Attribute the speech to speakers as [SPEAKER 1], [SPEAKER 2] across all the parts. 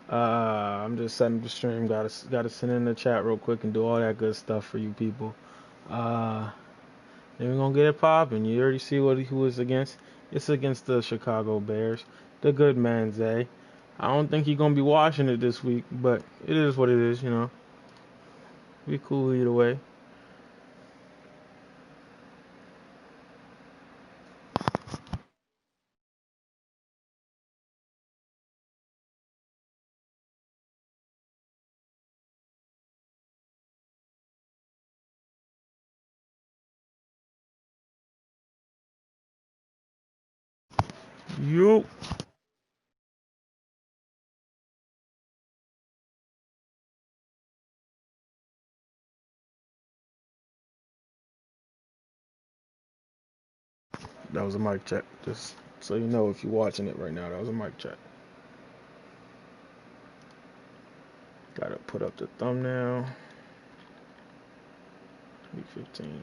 [SPEAKER 1] I'm just setting up the stream. Gotta send in the chat real quick and do all that good stuff for you people. Uh, then we're gonna get it popping. You already see who it's against. It's against the Chicago Bears, the good man Zay. I don't think he's gonna be watching it this week, but it is what it is, you know. Be cool either way. Yo. That was a mic check. Just so you know, if you're watching it right now, that was a mic check. Gotta put up the thumbnail. Week 15.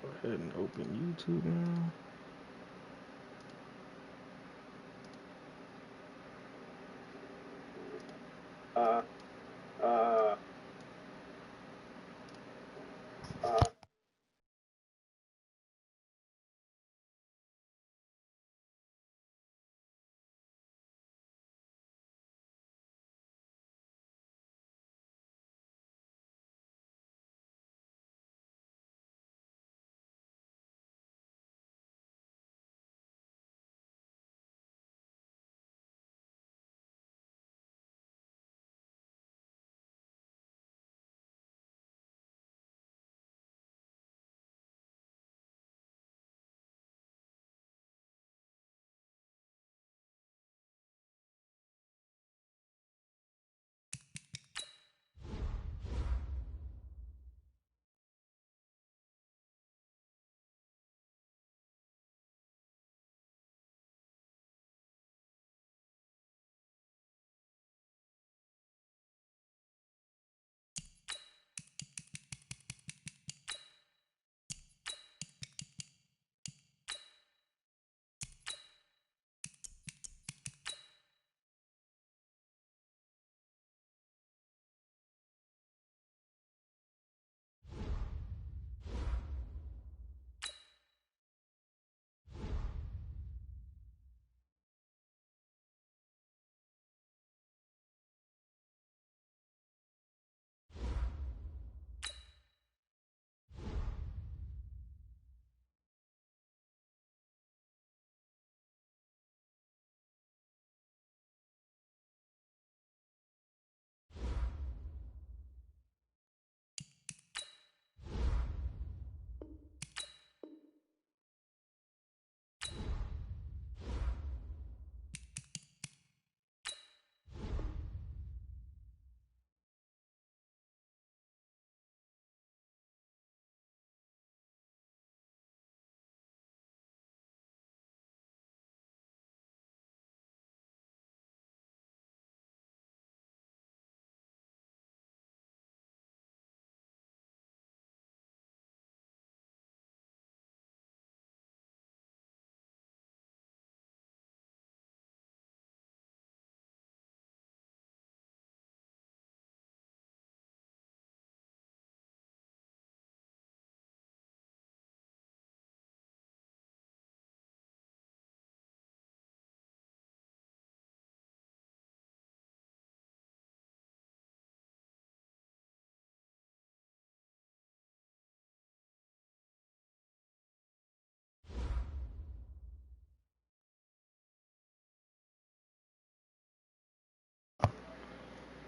[SPEAKER 1] Go ahead and open YouTube now. Uh, uh, uh.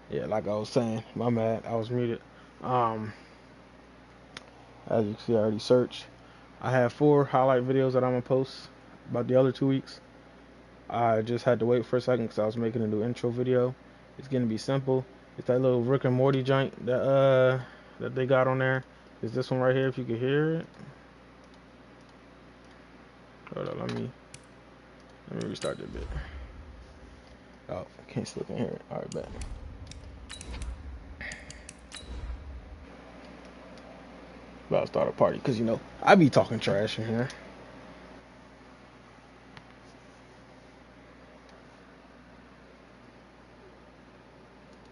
[SPEAKER 1] Yeah, like I was saying, my bad, I was muted. Um, as you can see, I already searched. I have 4 highlight videos that I'm gonna post about the other 2 weeks. I just had to wait for a second because I was making a new intro video. It's gonna be simple. It's that little Rick and Morty joint that they got on there. Is this one right here? If you can hear it. Hold on, let me restart that bit. Oh, can't still can hear it. All right, bet. About to start a party because I be talking trash in here.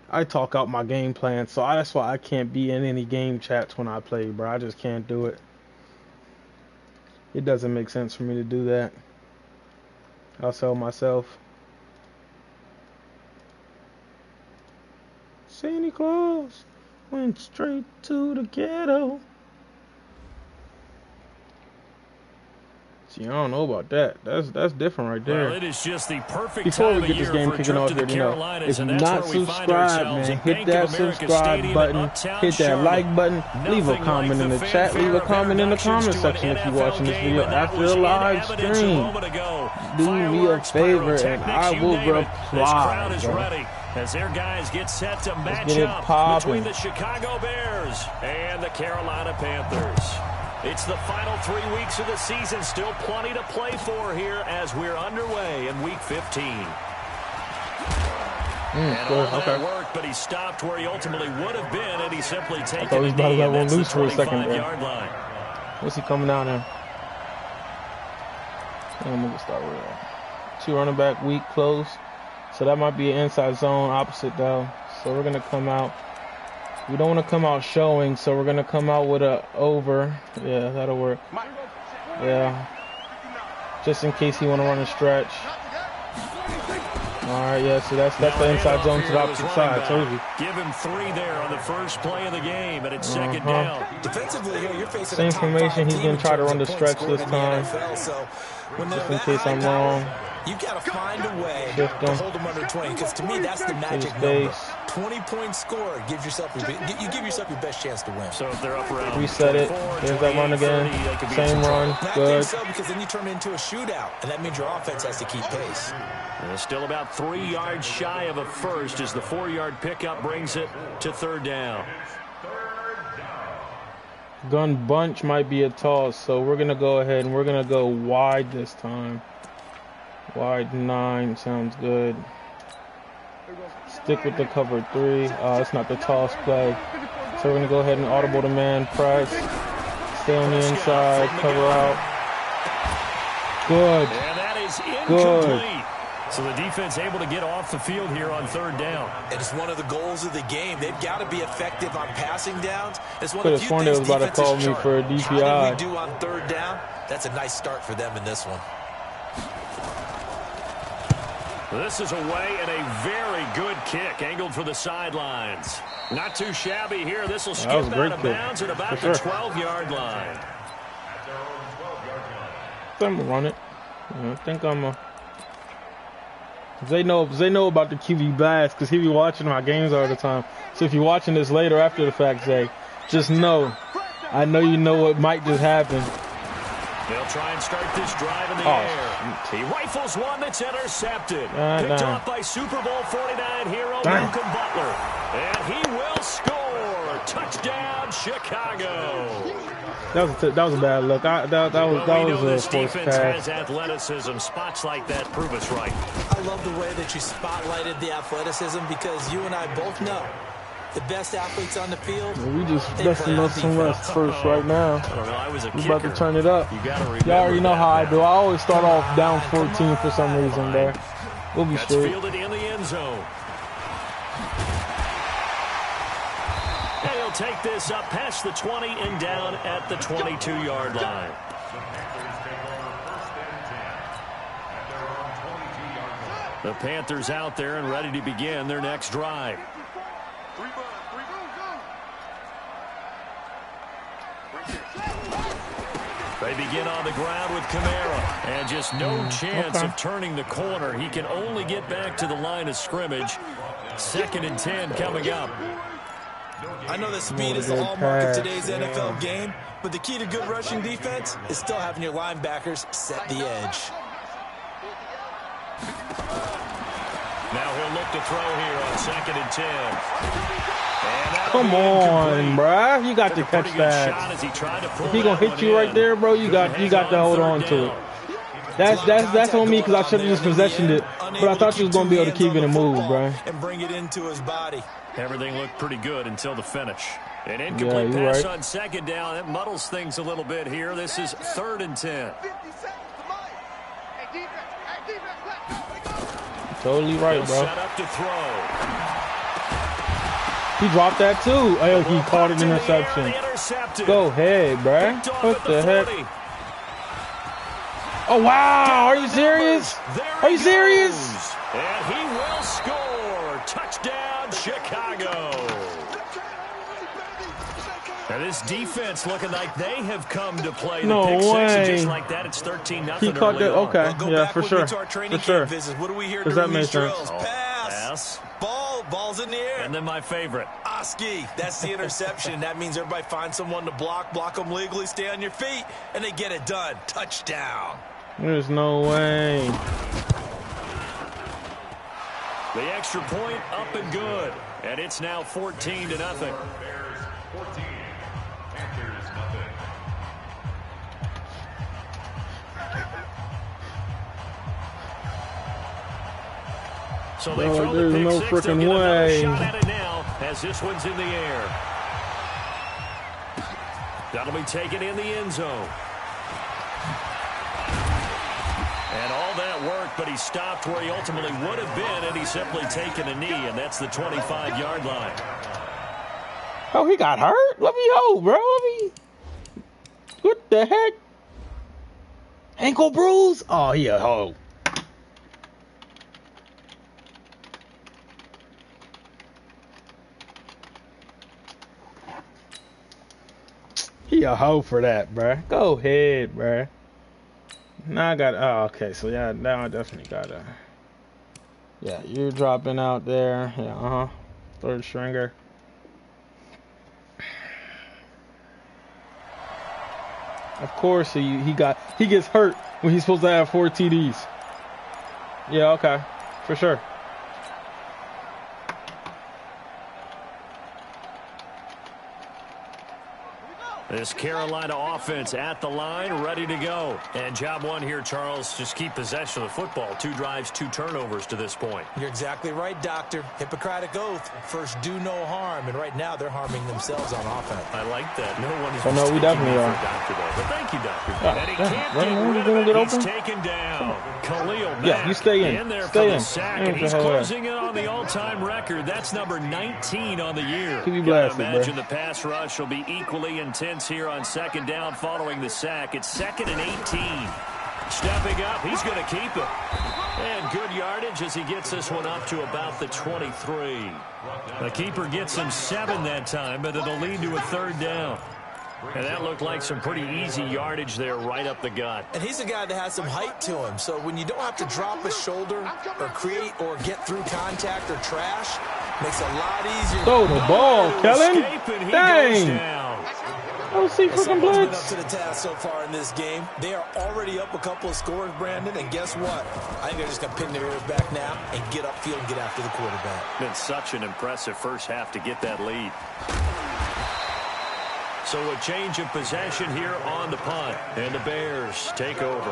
[SPEAKER 1] I talk out my game plan, so that's why I can't be in any game chats when I play, bro. I just can't do it. It doesn't make sense for me to do that. I'll sell myself. Santa Claus went straight to the ghetto. See, I don't know about that. That's different right there.
[SPEAKER 2] Well, it is just the perfect
[SPEAKER 1] Before
[SPEAKER 2] time
[SPEAKER 1] we get this game kicking off here, if you're not subscribed, man, hit that subscribe button, hit that like button, leave a comment in the chat, leave a comment in the comment section if you're watching this video after the live stream. Do me a favor and I will reply, bro.
[SPEAKER 2] As their guys get set to match up between the Chicago Bears and the Carolina Panthers. It's the final 3 weeks of the season. Still plenty to play for here as we're underway in Week 15. And all that worked, but he stopped where he ultimately would have been, and he simply taken a knee, and that's the 25-yard line.
[SPEAKER 1] What's he coming down there? I'm going to start with that. 2 running back, weak, close. So that might be an inside zone opposite, though. So we're going to come out. We don't want to come out showing, so we're going to come out with a over. Yeah, that'll work. Yeah. Just in case he want to run a stretch. All right, yeah, so that's the inside zone to the opposite side. I told you.
[SPEAKER 2] Give him 3 there on the first play of the game, and it's second down.
[SPEAKER 3] Defensively here, you're facing
[SPEAKER 1] same formation. He's going to try to run the stretch this time. Just in case I'm wrong.
[SPEAKER 3] You've got to find a way to hold them under 20, because to me that's the magic number. 20-point score gives yourself you give yourself your best chance to win.
[SPEAKER 2] So if they're up around
[SPEAKER 1] reset it. There's that run again. Same run. Good.
[SPEAKER 3] So, because then you turn it into a shootout, and that means your offense has to keep pace.
[SPEAKER 2] Still about 3 yards shy of a first as the 4-yard pickup brings it to third down.
[SPEAKER 1] Gun bunch might be a toss, so we're going to go ahead and we're going to go wide this time. Wide 9 sounds good. Stick with the cover 3. It's not the toss play. So we're going to go ahead and audible the man press. Stay on the inside, cover out. Good.
[SPEAKER 2] And that is incomplete. So the defense able to get off the field here on third down.
[SPEAKER 3] It is one of the goals of the game. They've got to be effective on passing downs. It's one
[SPEAKER 1] of
[SPEAKER 3] the
[SPEAKER 1] few things was about to call me for a DPI.
[SPEAKER 3] How did we do on third down? That's a nice start for them in this one.
[SPEAKER 2] This is away and a very good kick angled for the sidelines. Not too shabby here. This will skip out of bounds at about the 12-yard line.
[SPEAKER 1] I'm going to run it. I think I'm a... They know about the QB blast because he be watching my games all the time. So if you're watching this later after the fact, Zay, just know, I know you know what might just happen.
[SPEAKER 2] They'll try and start this drive in the air. He rifles one that's intercepted. Picked off by Super Bowl 49 hero Malcolm Butler. And he will score. Touchdown, Chicago.
[SPEAKER 1] That was a bad look. That was
[SPEAKER 2] this
[SPEAKER 1] a
[SPEAKER 2] defense
[SPEAKER 1] pass.
[SPEAKER 2] has athleticism. Spots like that prove us right.
[SPEAKER 3] I love the way that you spotlighted the athleticism, because you and I both know the best athletes on the field.
[SPEAKER 1] We just besting us some rest first right now. We about to turn it up. Y'all already know how I do. I always start off down 14 for some reason there. We'll be straight.
[SPEAKER 2] Fielded in the end zone. And he'll take this up past the 20 and down at the 22-yard line. The Panthers out there and ready to begin their next drive. They begin on the ground with Kamara, and just no chance of turning the corner. He can only get back to the line of scrimmage. 2nd and 10 coming up.
[SPEAKER 3] I know that speed is the hallmark of today's NFL game, but the key to good rushing defense is still having your linebackers set the edge.
[SPEAKER 2] Now he'll look to throw here on 2nd and 10.
[SPEAKER 1] Come on, bruh. You got to catch that. If he gonna hit you right there, bro, you got to hold on to it. That's on me because I should have just possessioned it, but I thought you was gonna be able to keep it and move, bro.
[SPEAKER 3] And bring it into his body.
[SPEAKER 2] Everything looked pretty good until the finish. An incomplete pass on 2nd down. That muddles things a little bit here. This is 3rd and 10.
[SPEAKER 1] Totally right, bro.
[SPEAKER 2] Set up to throw.
[SPEAKER 1] He dropped that too. Oh, he caught an interception. Go ahead, bro. What the heck? Oh, wow. Are you serious? Are you serious?
[SPEAKER 2] And he will score. Touchdown, Chicago. Now this defense looking like they have come to play.
[SPEAKER 1] No
[SPEAKER 2] the pick
[SPEAKER 1] way.
[SPEAKER 2] 6, and just like that, it's 13-0.
[SPEAKER 1] He caught that. Okay, yeah, for sure. For sure.
[SPEAKER 3] What do we hear
[SPEAKER 1] does that make sense?
[SPEAKER 3] Pass. Ball's in the air.
[SPEAKER 2] And then my favorite.
[SPEAKER 3] S.I.G. That's the interception. That means everybody finds someone to block them legally, stay on your feet, and they get it done. Touchdown.
[SPEAKER 1] There's no way.
[SPEAKER 2] The extra point up and good. And it's now 14-0. So they throw
[SPEAKER 1] there's
[SPEAKER 2] the pick
[SPEAKER 1] no
[SPEAKER 2] 6.
[SPEAKER 1] freaking
[SPEAKER 2] They'll get
[SPEAKER 1] way.
[SPEAKER 2] another shot at it now as this one's in the air. That'll be taken in the end zone. And all that worked, but he stopped where he ultimately would have been, and he's simply taken a knee, and that's the 25-yard line.
[SPEAKER 1] Oh, he got hurt? Let me hold, bro. What the heck? Ankle bruise? Oh, he a hoe. He a hoe for that, bruh. Go ahead, bruh. Now I got. Oh, okay. So yeah, now I definitely gotta. Yeah, you're dropping out there. Yeah, third stringer. Of course, he gets hurt when he's supposed to have 4 TDs. Yeah, okay, for sure.
[SPEAKER 2] This Carolina offense at the line, ready to go. And job one here, Charles, just keep possession of the football. 2 drives, 2 turnovers to this point.
[SPEAKER 3] You're exactly right, Doctor. Hippocratic oath. First, do no harm. And right now, they're harming themselves on offense.
[SPEAKER 2] I like that. No one is
[SPEAKER 1] no, we definitely are.
[SPEAKER 2] Doctor, though. But thank you, Doctor.
[SPEAKER 1] And
[SPEAKER 2] he can't get rid of it. He's taken down. Khalil Mack.
[SPEAKER 1] Yeah, you stay in.
[SPEAKER 2] There
[SPEAKER 1] stay
[SPEAKER 2] for
[SPEAKER 1] in.
[SPEAKER 2] the sack, and he's closing in on the all-time record. That's number 19 on the year.
[SPEAKER 1] Keep you blasted,
[SPEAKER 2] imagine
[SPEAKER 1] bro.
[SPEAKER 2] the pass rush will be equally intense here on 2nd down following the sack. It's 2nd and 18. Stepping up, he's going to keep it. And good yardage as he gets this one up to about the 23. The keeper gets him 7 that time, but it'll lead to a 3rd down. And that looked like some pretty easy yardage there right up the gut.
[SPEAKER 3] And he's a guy that has some height to him. So when you don't have to drop a shoulder or create or get through contact or trash, makes it a lot easier.
[SPEAKER 1] Throw the ball, Kellen. Dang. Oh, see, freaking blitz.
[SPEAKER 3] Been up to the task so far in this game. They are already up a couple of scores, Brandon, and guess what? I think they're just going to pin their ears back now and get upfield and get after the quarterback.
[SPEAKER 2] Been such an impressive first half to get that lead. So a change of possession here on the punt, and the Bears take over.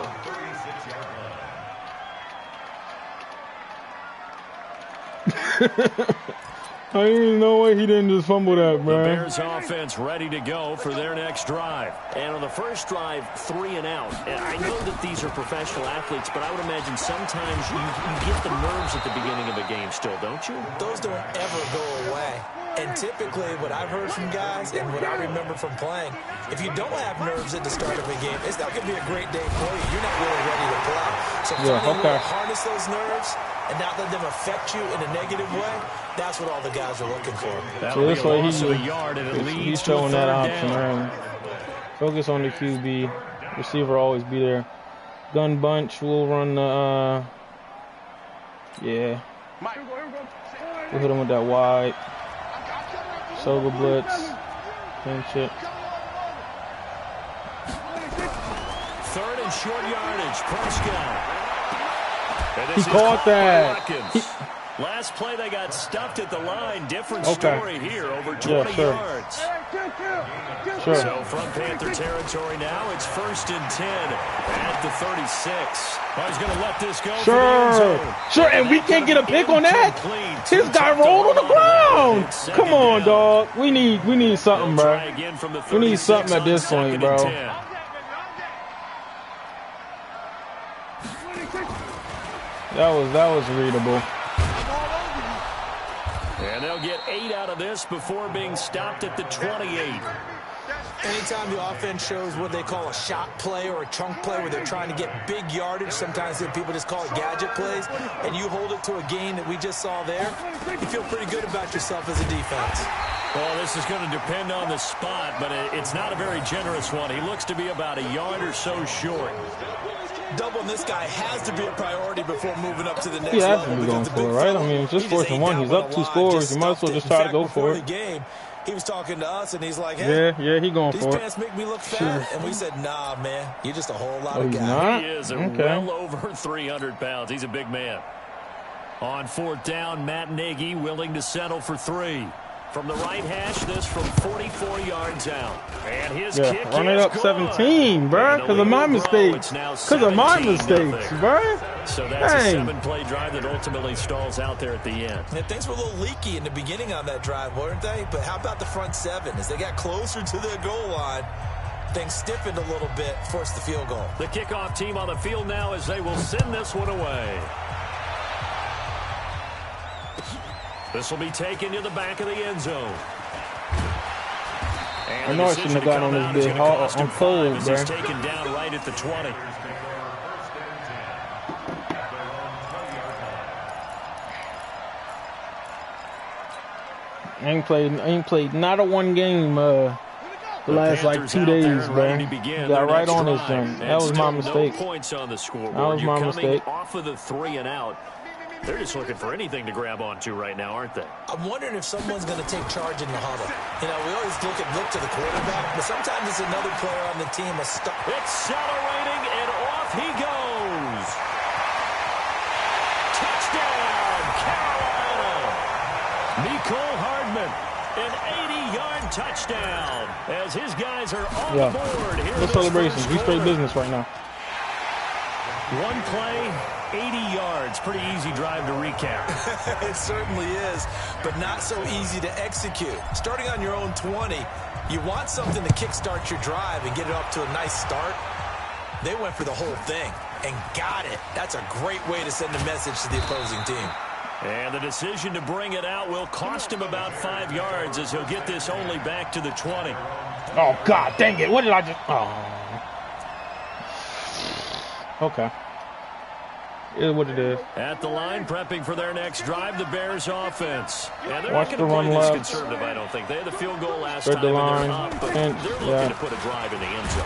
[SPEAKER 1] I didn't even know why he didn't just fumble that, bro.
[SPEAKER 2] The Bears offense ready to go for their next drive. And on the first drive, 3 and out. And I know that these are professional athletes, but I would imagine sometimes you get the nerves at the beginning of a game still, don't you?
[SPEAKER 3] Those don't ever go away. And typically what I've heard from guys and what I remember from playing, if you don't have nerves at the start of a game, it's not going to be a great day for you. You're not really ready to play. So finding a way to harness those nerves and not let them affect you in a negative way, that's what all the guys are looking for.
[SPEAKER 1] So this way he's showing that option, man. Focus on the QB. Receiver always be there. Gun bunch, we'll run the, yeah. We'll hit him with that wide. Soga blitz. Pinch it.
[SPEAKER 2] 3rd and short yardage. Prescott.
[SPEAKER 1] He caught that.
[SPEAKER 2] Last play, they got stuffed at the line. Different story here, over 20 yards.
[SPEAKER 1] Sure.
[SPEAKER 2] So from Panther territory now, it's 1st and 10 at the 36. Oh, he's going to let this go.
[SPEAKER 1] Sure, and we can't get a pick on that. His guy rolled on the ground. Come on, dog. We need something, bro. We need something at this point, bro. That was readable.
[SPEAKER 2] And they'll get 8 out of this before being stopped at the 28.
[SPEAKER 3] Anytime the offense shows what they call a shot play or a chunk play where they're trying to get big yardage, sometimes people just call it gadget plays, and you hold it to a gain that we just saw there, you feel pretty good about yourself as a defense.
[SPEAKER 2] Well, this is going to depend on the spot, but it's not a very generous one. He looks to be about a yard or so short.
[SPEAKER 3] Doubling this guy has to be a priority before moving up to the next
[SPEAKER 1] level.
[SPEAKER 3] level.
[SPEAKER 1] He has to be going for it, right? I mean, it's just 4th and 1. He's up 2 scores. You might as well just try to go for it.
[SPEAKER 3] He was talking to us, and he's like, hey,
[SPEAKER 1] yeah, he going for it.
[SPEAKER 3] These pants make me look fat. And we said, nah, man, you're just a whole lot of guy.
[SPEAKER 1] Not?
[SPEAKER 2] He is well over 300 pounds. He's a big man. On 4th down, Matt Nagy willing to settle for 3. From the right hash, this from 44 yards out. And his kick
[SPEAKER 1] run it up
[SPEAKER 2] good.
[SPEAKER 1] 17, bro, because of my mistakes. Because of my mistakes, bro.
[SPEAKER 2] So that's a 7-play drive that ultimately stalls out there at the end.
[SPEAKER 3] And things were a little leaky in the beginning on that drive, weren't they? But how about the front 7? As they got closer to the goal line, things stiffened a little bit, forced the field goal.
[SPEAKER 2] The kickoff team on the field now as they will send this one away. This will be taken to the back of the end zone. And
[SPEAKER 1] I know I shouldn't have got on this big hard. I'm cold, bro.
[SPEAKER 2] He's taken down right at the 20.
[SPEAKER 1] I ain't played not a one game the last like 2 days, bro. Got right on this jump. That was my mistake.
[SPEAKER 2] No points on the scoreboard.
[SPEAKER 1] That was my mistake.
[SPEAKER 2] Off of the 3 and out. They're just looking for anything to grab onto right now, aren't they?
[SPEAKER 3] I'm wondering if someone's going to take charge in the huddle. You know, we always look to the quarterback, but sometimes it's another player on the team.
[SPEAKER 2] Accelerating, and off he goes. Touchdown, Carolina. Nicole Hardman, an 80-yard touchdown as his guys are on the board here.
[SPEAKER 1] No celebrations. We straight business right now.
[SPEAKER 2] One play, 80 yards. Pretty easy drive to recap.
[SPEAKER 3] It certainly is, but not so easy to execute. Starting on your own 20, you want something to kickstart your drive and get it up to a nice start. They went for the whole thing and got it. That's a great way to send a message to the opposing team.
[SPEAKER 2] And the decision to bring it out will cost him about 5 yards as he'll get this only back to the 20.
[SPEAKER 1] Oh, God, dang it. What did I just... Oh. Okay. It is what it is.
[SPEAKER 2] At the line, prepping for their next drive, the Bears offense. And they're
[SPEAKER 1] Watch
[SPEAKER 2] not
[SPEAKER 1] the
[SPEAKER 2] going to
[SPEAKER 1] run
[SPEAKER 2] play this
[SPEAKER 1] left.
[SPEAKER 2] conservative, I don't think. They had the field goal last
[SPEAKER 1] Spread
[SPEAKER 2] time,
[SPEAKER 1] the
[SPEAKER 2] and
[SPEAKER 1] line.
[SPEAKER 2] they're up, but
[SPEAKER 1] Pinch,
[SPEAKER 2] they're looking to put a drive in the end zone.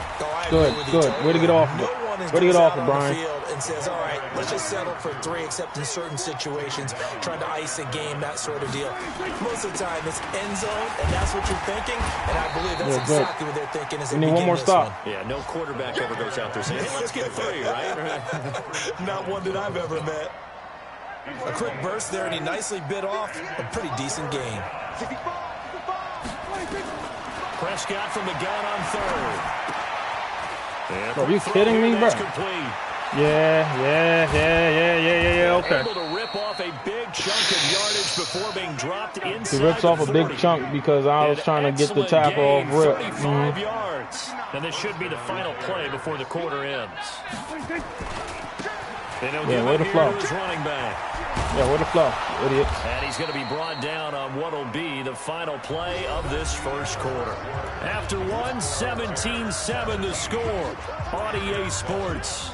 [SPEAKER 1] Good. Way to get off it. Way to get off it, Brian.
[SPEAKER 3] And says, all right, let's just settle for 3, except in certain situations, trying to ice a game, that sort of deal. Most of the time, it's end zone, and that's what you're thinking, and I believe that's exactly what they're thinking as they begin
[SPEAKER 1] one more stop.
[SPEAKER 2] Yeah, no quarterback ever goes out there saying, hey, let's get 3, right?
[SPEAKER 3] Not one that I've ever met. A quick burst there, and he nicely bit off a pretty decent gain.
[SPEAKER 2] Prescott from the gun on 3rd.
[SPEAKER 1] Are you kidding me, bro? Yeah. Okay.
[SPEAKER 2] Able to rip off a big chunk of yardage before being dropped inside.
[SPEAKER 1] He rips off a big chunk because I was trying to get the tackle off rip.
[SPEAKER 2] 35 yards. And this should be the final play before the quarter ends.
[SPEAKER 1] Yeah, way to flow.
[SPEAKER 2] Running back.
[SPEAKER 1] Yeah, way to flow, idiot.
[SPEAKER 2] And he's going to be brought down on what will be the final play of this first quarter. After 17-7 the score on EA Sports.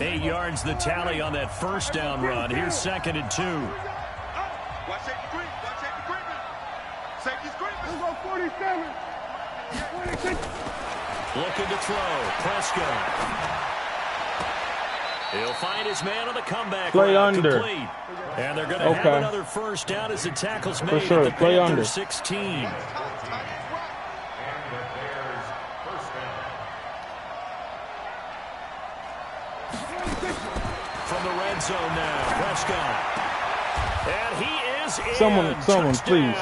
[SPEAKER 2] Eight yards the tally on that first down run. Here's 2nd and 2.
[SPEAKER 4] Watch safety creep. Watch safety creeping. Safety's creeping. Let's go 47. 26.
[SPEAKER 2] Looking to throw. Prescott. He'll find his man on the comeback.
[SPEAKER 1] Play under.
[SPEAKER 2] Complete. And they're going to have another first down as the tackle's made
[SPEAKER 1] sure.
[SPEAKER 2] at the
[SPEAKER 1] Play
[SPEAKER 2] Panther
[SPEAKER 1] under.
[SPEAKER 2] 16. from the red zone now. Prescott. And he is in.
[SPEAKER 1] Someone, please.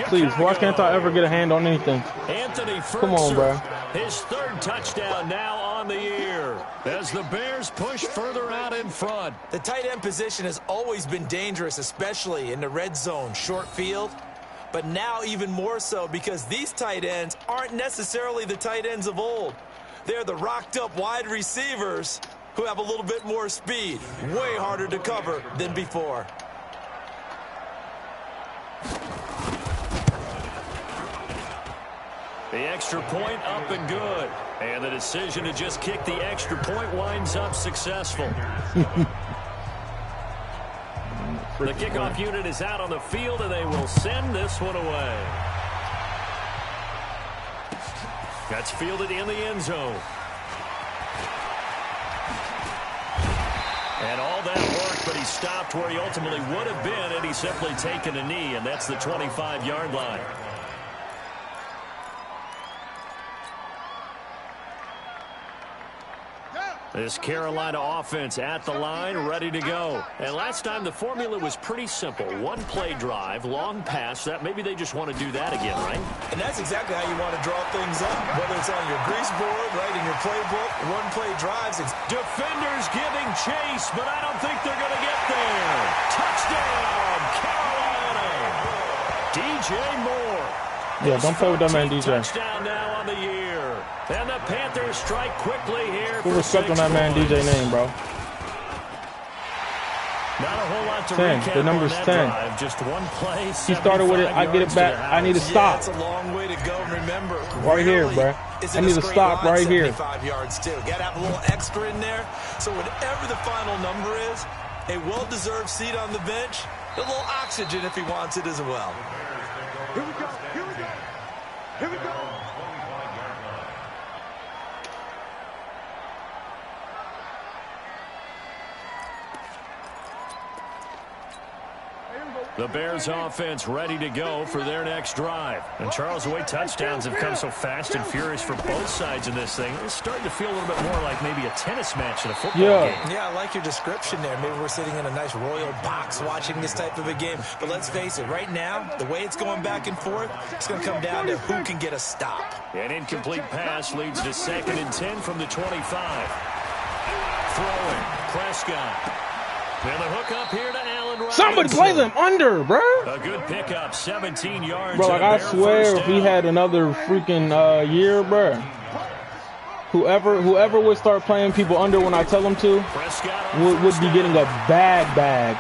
[SPEAKER 1] Please, why can't I ever get a hand on anything?
[SPEAKER 2] Anthony Ferguson,
[SPEAKER 1] come on, bro.
[SPEAKER 2] His third touchdown now on the year as the Bears push further out in front.
[SPEAKER 3] The tight end position has always been dangerous, especially in the red zone, short field. But now even more so because these tight ends aren't necessarily the tight ends of old. They're the rocked-up wide receivers who have a little bit more speed. Way harder to cover than before.
[SPEAKER 2] The extra point up and good. And the decision to just kick the extra point winds up successful. The kickoff unit is out on the field, and they will send this one away. That's fielded in the end zone. And all that work, but he stopped where he ultimately would have been had he simply taken a knee, and that's the 25-yard line. This Carolina offense at the line, ready to go. And last time, the formula was pretty simple. One-play drive, long pass. That maybe they just want to do that again, right?
[SPEAKER 3] And that's exactly how you want to draw things up, whether it's on your grease board, right, in your playbook, one-play drives.
[SPEAKER 2] Defenders giving chase, but I don't think they're going to get there. Touchdown, Carolina. DJ Moore.
[SPEAKER 1] Yeah, don't play with that man, DJ.
[SPEAKER 2] Touchdown now on the year. And the Panthers strike quickly here.
[SPEAKER 1] Put respect on that man, DJ name, bro.
[SPEAKER 2] Not a whole lot to
[SPEAKER 1] 10. The number's 10.
[SPEAKER 2] Drive. Just one play.
[SPEAKER 1] He started with it. I get it back. I need to stop.
[SPEAKER 3] It's a long way to go. Remember,
[SPEAKER 1] right here, bro. I need to stop right here.
[SPEAKER 3] 75 yards too. Got to have a little extra in there. So whatever the final number is, a well-deserved seat on the bench, a little oxygen if he wants it as well.
[SPEAKER 4] Here we go. Here we go. Here we go.
[SPEAKER 2] The Bears offense ready to go for their next drive. And Charles, the way touchdowns have come so fast and furious for both sides in this thing, it's starting to feel a little bit more like maybe a tennis match in a football game.
[SPEAKER 3] Yeah, I like your description there. Maybe we're sitting in a nice royal box watching this type of a game. But let's face it, right now, the way it's going back and forth, it's going to come down to who can get a stop.
[SPEAKER 2] An incomplete pass leads to 2nd and 10 from the 25. Throwing, Prescott. And the hook up here to Allen Robinson.
[SPEAKER 1] Somebody plays him under, bro.
[SPEAKER 2] A good pickup, 17 yards.
[SPEAKER 1] Bro, like I swear, if he had another freaking year, bro, whoever would start playing people under when I tell them to would be getting a bag.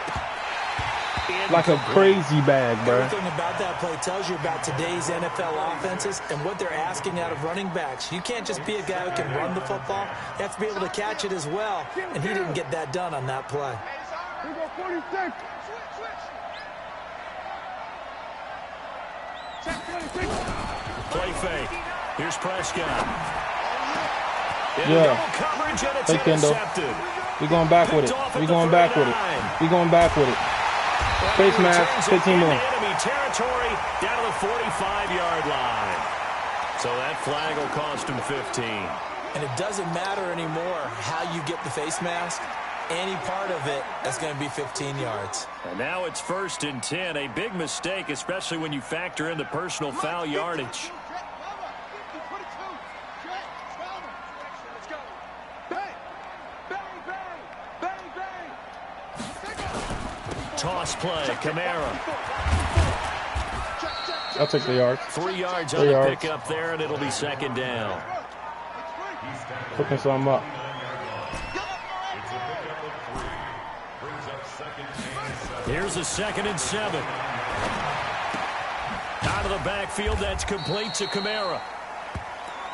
[SPEAKER 1] Like a crazy bag, bro.
[SPEAKER 3] Everything about that play tells you about today's NFL offenses and what they're asking out of running backs. You can't just be a guy who can run the football. You have to be able to catch it as well, and he didn't get that done on that play.
[SPEAKER 4] Here we go, 46. Check 26.
[SPEAKER 2] Play fake. Here's Prescott.
[SPEAKER 1] Yeah.
[SPEAKER 2] Coverage and it's
[SPEAKER 1] hey, Kendall. We're going back with it. We're going back with it. We're going back with it. Face mask, 15 more.
[SPEAKER 2] Enemy territory down to the 45-yard line. So that flag will cost him 15.
[SPEAKER 3] And it doesn't matter anymore how you get the face mask. Any part of it, that's going to be 15 yards.
[SPEAKER 2] And now it's 1st and 10. A big mistake, especially when you factor in the personal foul yardage. Toss play, Kamara.
[SPEAKER 1] I'll take the yards.
[SPEAKER 2] 3 yards on the pickup there, and it'll be 2nd down.
[SPEAKER 1] Cooking something up.
[SPEAKER 2] Here's a 2nd and 7. Out of the backfield, that's complete to Kamara.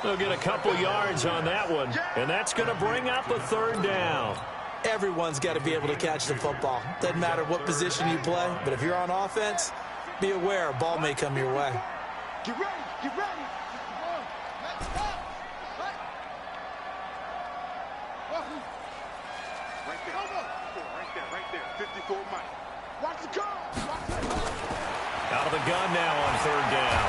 [SPEAKER 2] They'll get a couple yards on that one, and that's going to bring up a 3rd down.
[SPEAKER 3] Everyone's got to be able to catch the football. Doesn't matter what position you play, but if you're on offense, be aware a ball may come your way.
[SPEAKER 4] Get ready, get ready. Right there. 54 Mike. Watch the gun. Watch the gun.
[SPEAKER 2] Out of the gun now on 3rd down.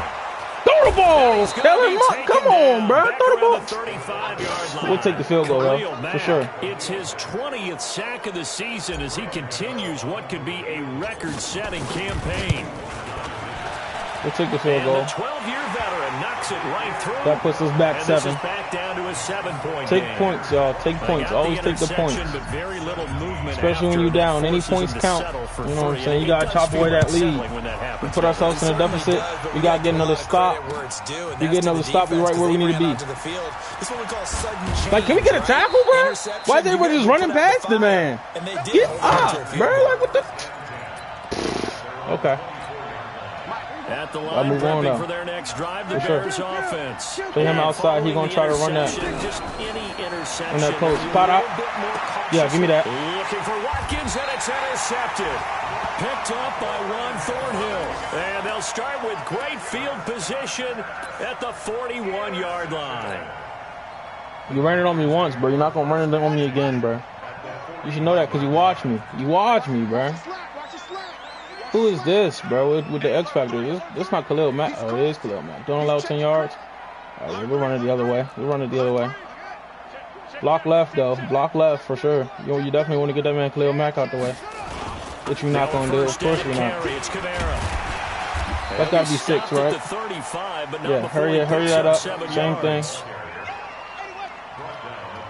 [SPEAKER 1] Throw the ball. Khalil Mack, come on, bro. Throw the ball. We'll take the field goal, though, for sure.
[SPEAKER 2] It's his 20th sack of the season as he continues what could be a record-setting campaign.
[SPEAKER 1] We'll take the field goal.
[SPEAKER 2] The 12-year veteran knocks it right through.
[SPEAKER 1] That puts us back 7.
[SPEAKER 2] This is back down to a 7-point
[SPEAKER 1] Take
[SPEAKER 2] game.
[SPEAKER 1] Points, y'all. Take points. Always take the points.
[SPEAKER 2] But very little movement,
[SPEAKER 1] especially when you're down. Any points count. You know what I'm saying? You got to chop away that lead. We put ourselves in a deficit. We got to get another stop. We get another stop. We're right where we need to be. Like, can we get a tackle, bro? Why is everybody just running past the man? Get up, bro. Like, what the? Okay.
[SPEAKER 2] At the line, prepping for their next drive, the Bears offense.
[SPEAKER 1] Play him outside. He's going to try to run that.
[SPEAKER 2] Just any interception.
[SPEAKER 1] On that post. Spot out. Yeah, give me that.
[SPEAKER 2] Looking for Watkins, and it's intercepted. Picked up by Juan Thornhill. And they'll start with great field position at the 41-yard line.
[SPEAKER 1] You ran it on me once, bro. You're not going to run it on me again, bro. You should know that because you watch me. You watch me, bro. Who is this, bro, with the X Factor? This not Khalil Mack. Oh, it is Khalil Mack. Don't allow 10 yards. All right, we're running the other way. We're running the other way. Block left, though. Block left for sure. You definitely want to get that man Khalil Mack out the way. Which you're not going to do. Of course you're not. That's got to be 6, right? Yeah, hurry that up. Same thing.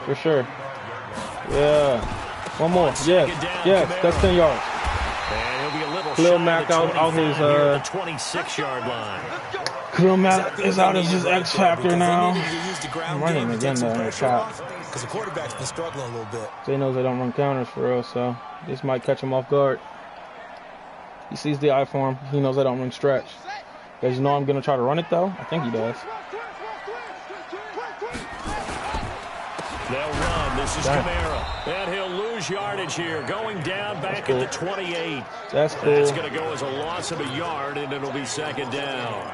[SPEAKER 1] For sure. Yeah. One more. Yes, that's 10 yards. Khalil Mack out his
[SPEAKER 2] 26-yard line.
[SPEAKER 1] Khalil Mack is out of his X Factor now. I'm running again though in the shot.
[SPEAKER 3] Because the quarterback's been struggling a little bit.
[SPEAKER 1] They knows they don't run counters for real, so this might catch him off guard. He sees the eye for him. He knows I don't run stretch. Does he know I'm gonna try to run it though? I think he does.
[SPEAKER 2] They'll run. This is Kamara. And he'll lose yardage here. Going down back at the 28.
[SPEAKER 1] That's cool.
[SPEAKER 2] That's going to go as a loss of a yard, and it'll be second down.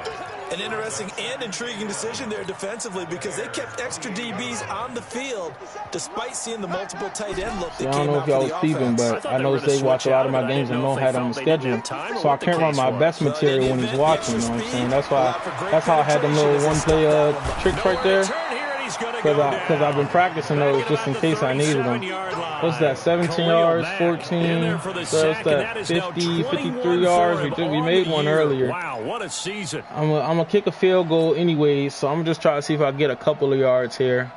[SPEAKER 3] An interesting and intriguing decision there defensively because they kept extra DBs on the field despite seeing the multiple tight end look that came out for the offense.
[SPEAKER 1] I don't know if y'all was peeping, but I know they watch a lot of my games and know how to on the schedule. So I can't run my best material when he's watching, you know what I'm saying? That's how I had them little one-play tricks right there. Because I've been practicing those just in case I needed them. What's that, 17 yards, 14, so it's that 50, 53 yards. We made one earlier.
[SPEAKER 2] Wow, what a season.
[SPEAKER 1] I'm going to kick a field goal anyways, so I'm going to just try to see if I get a couple of yards here.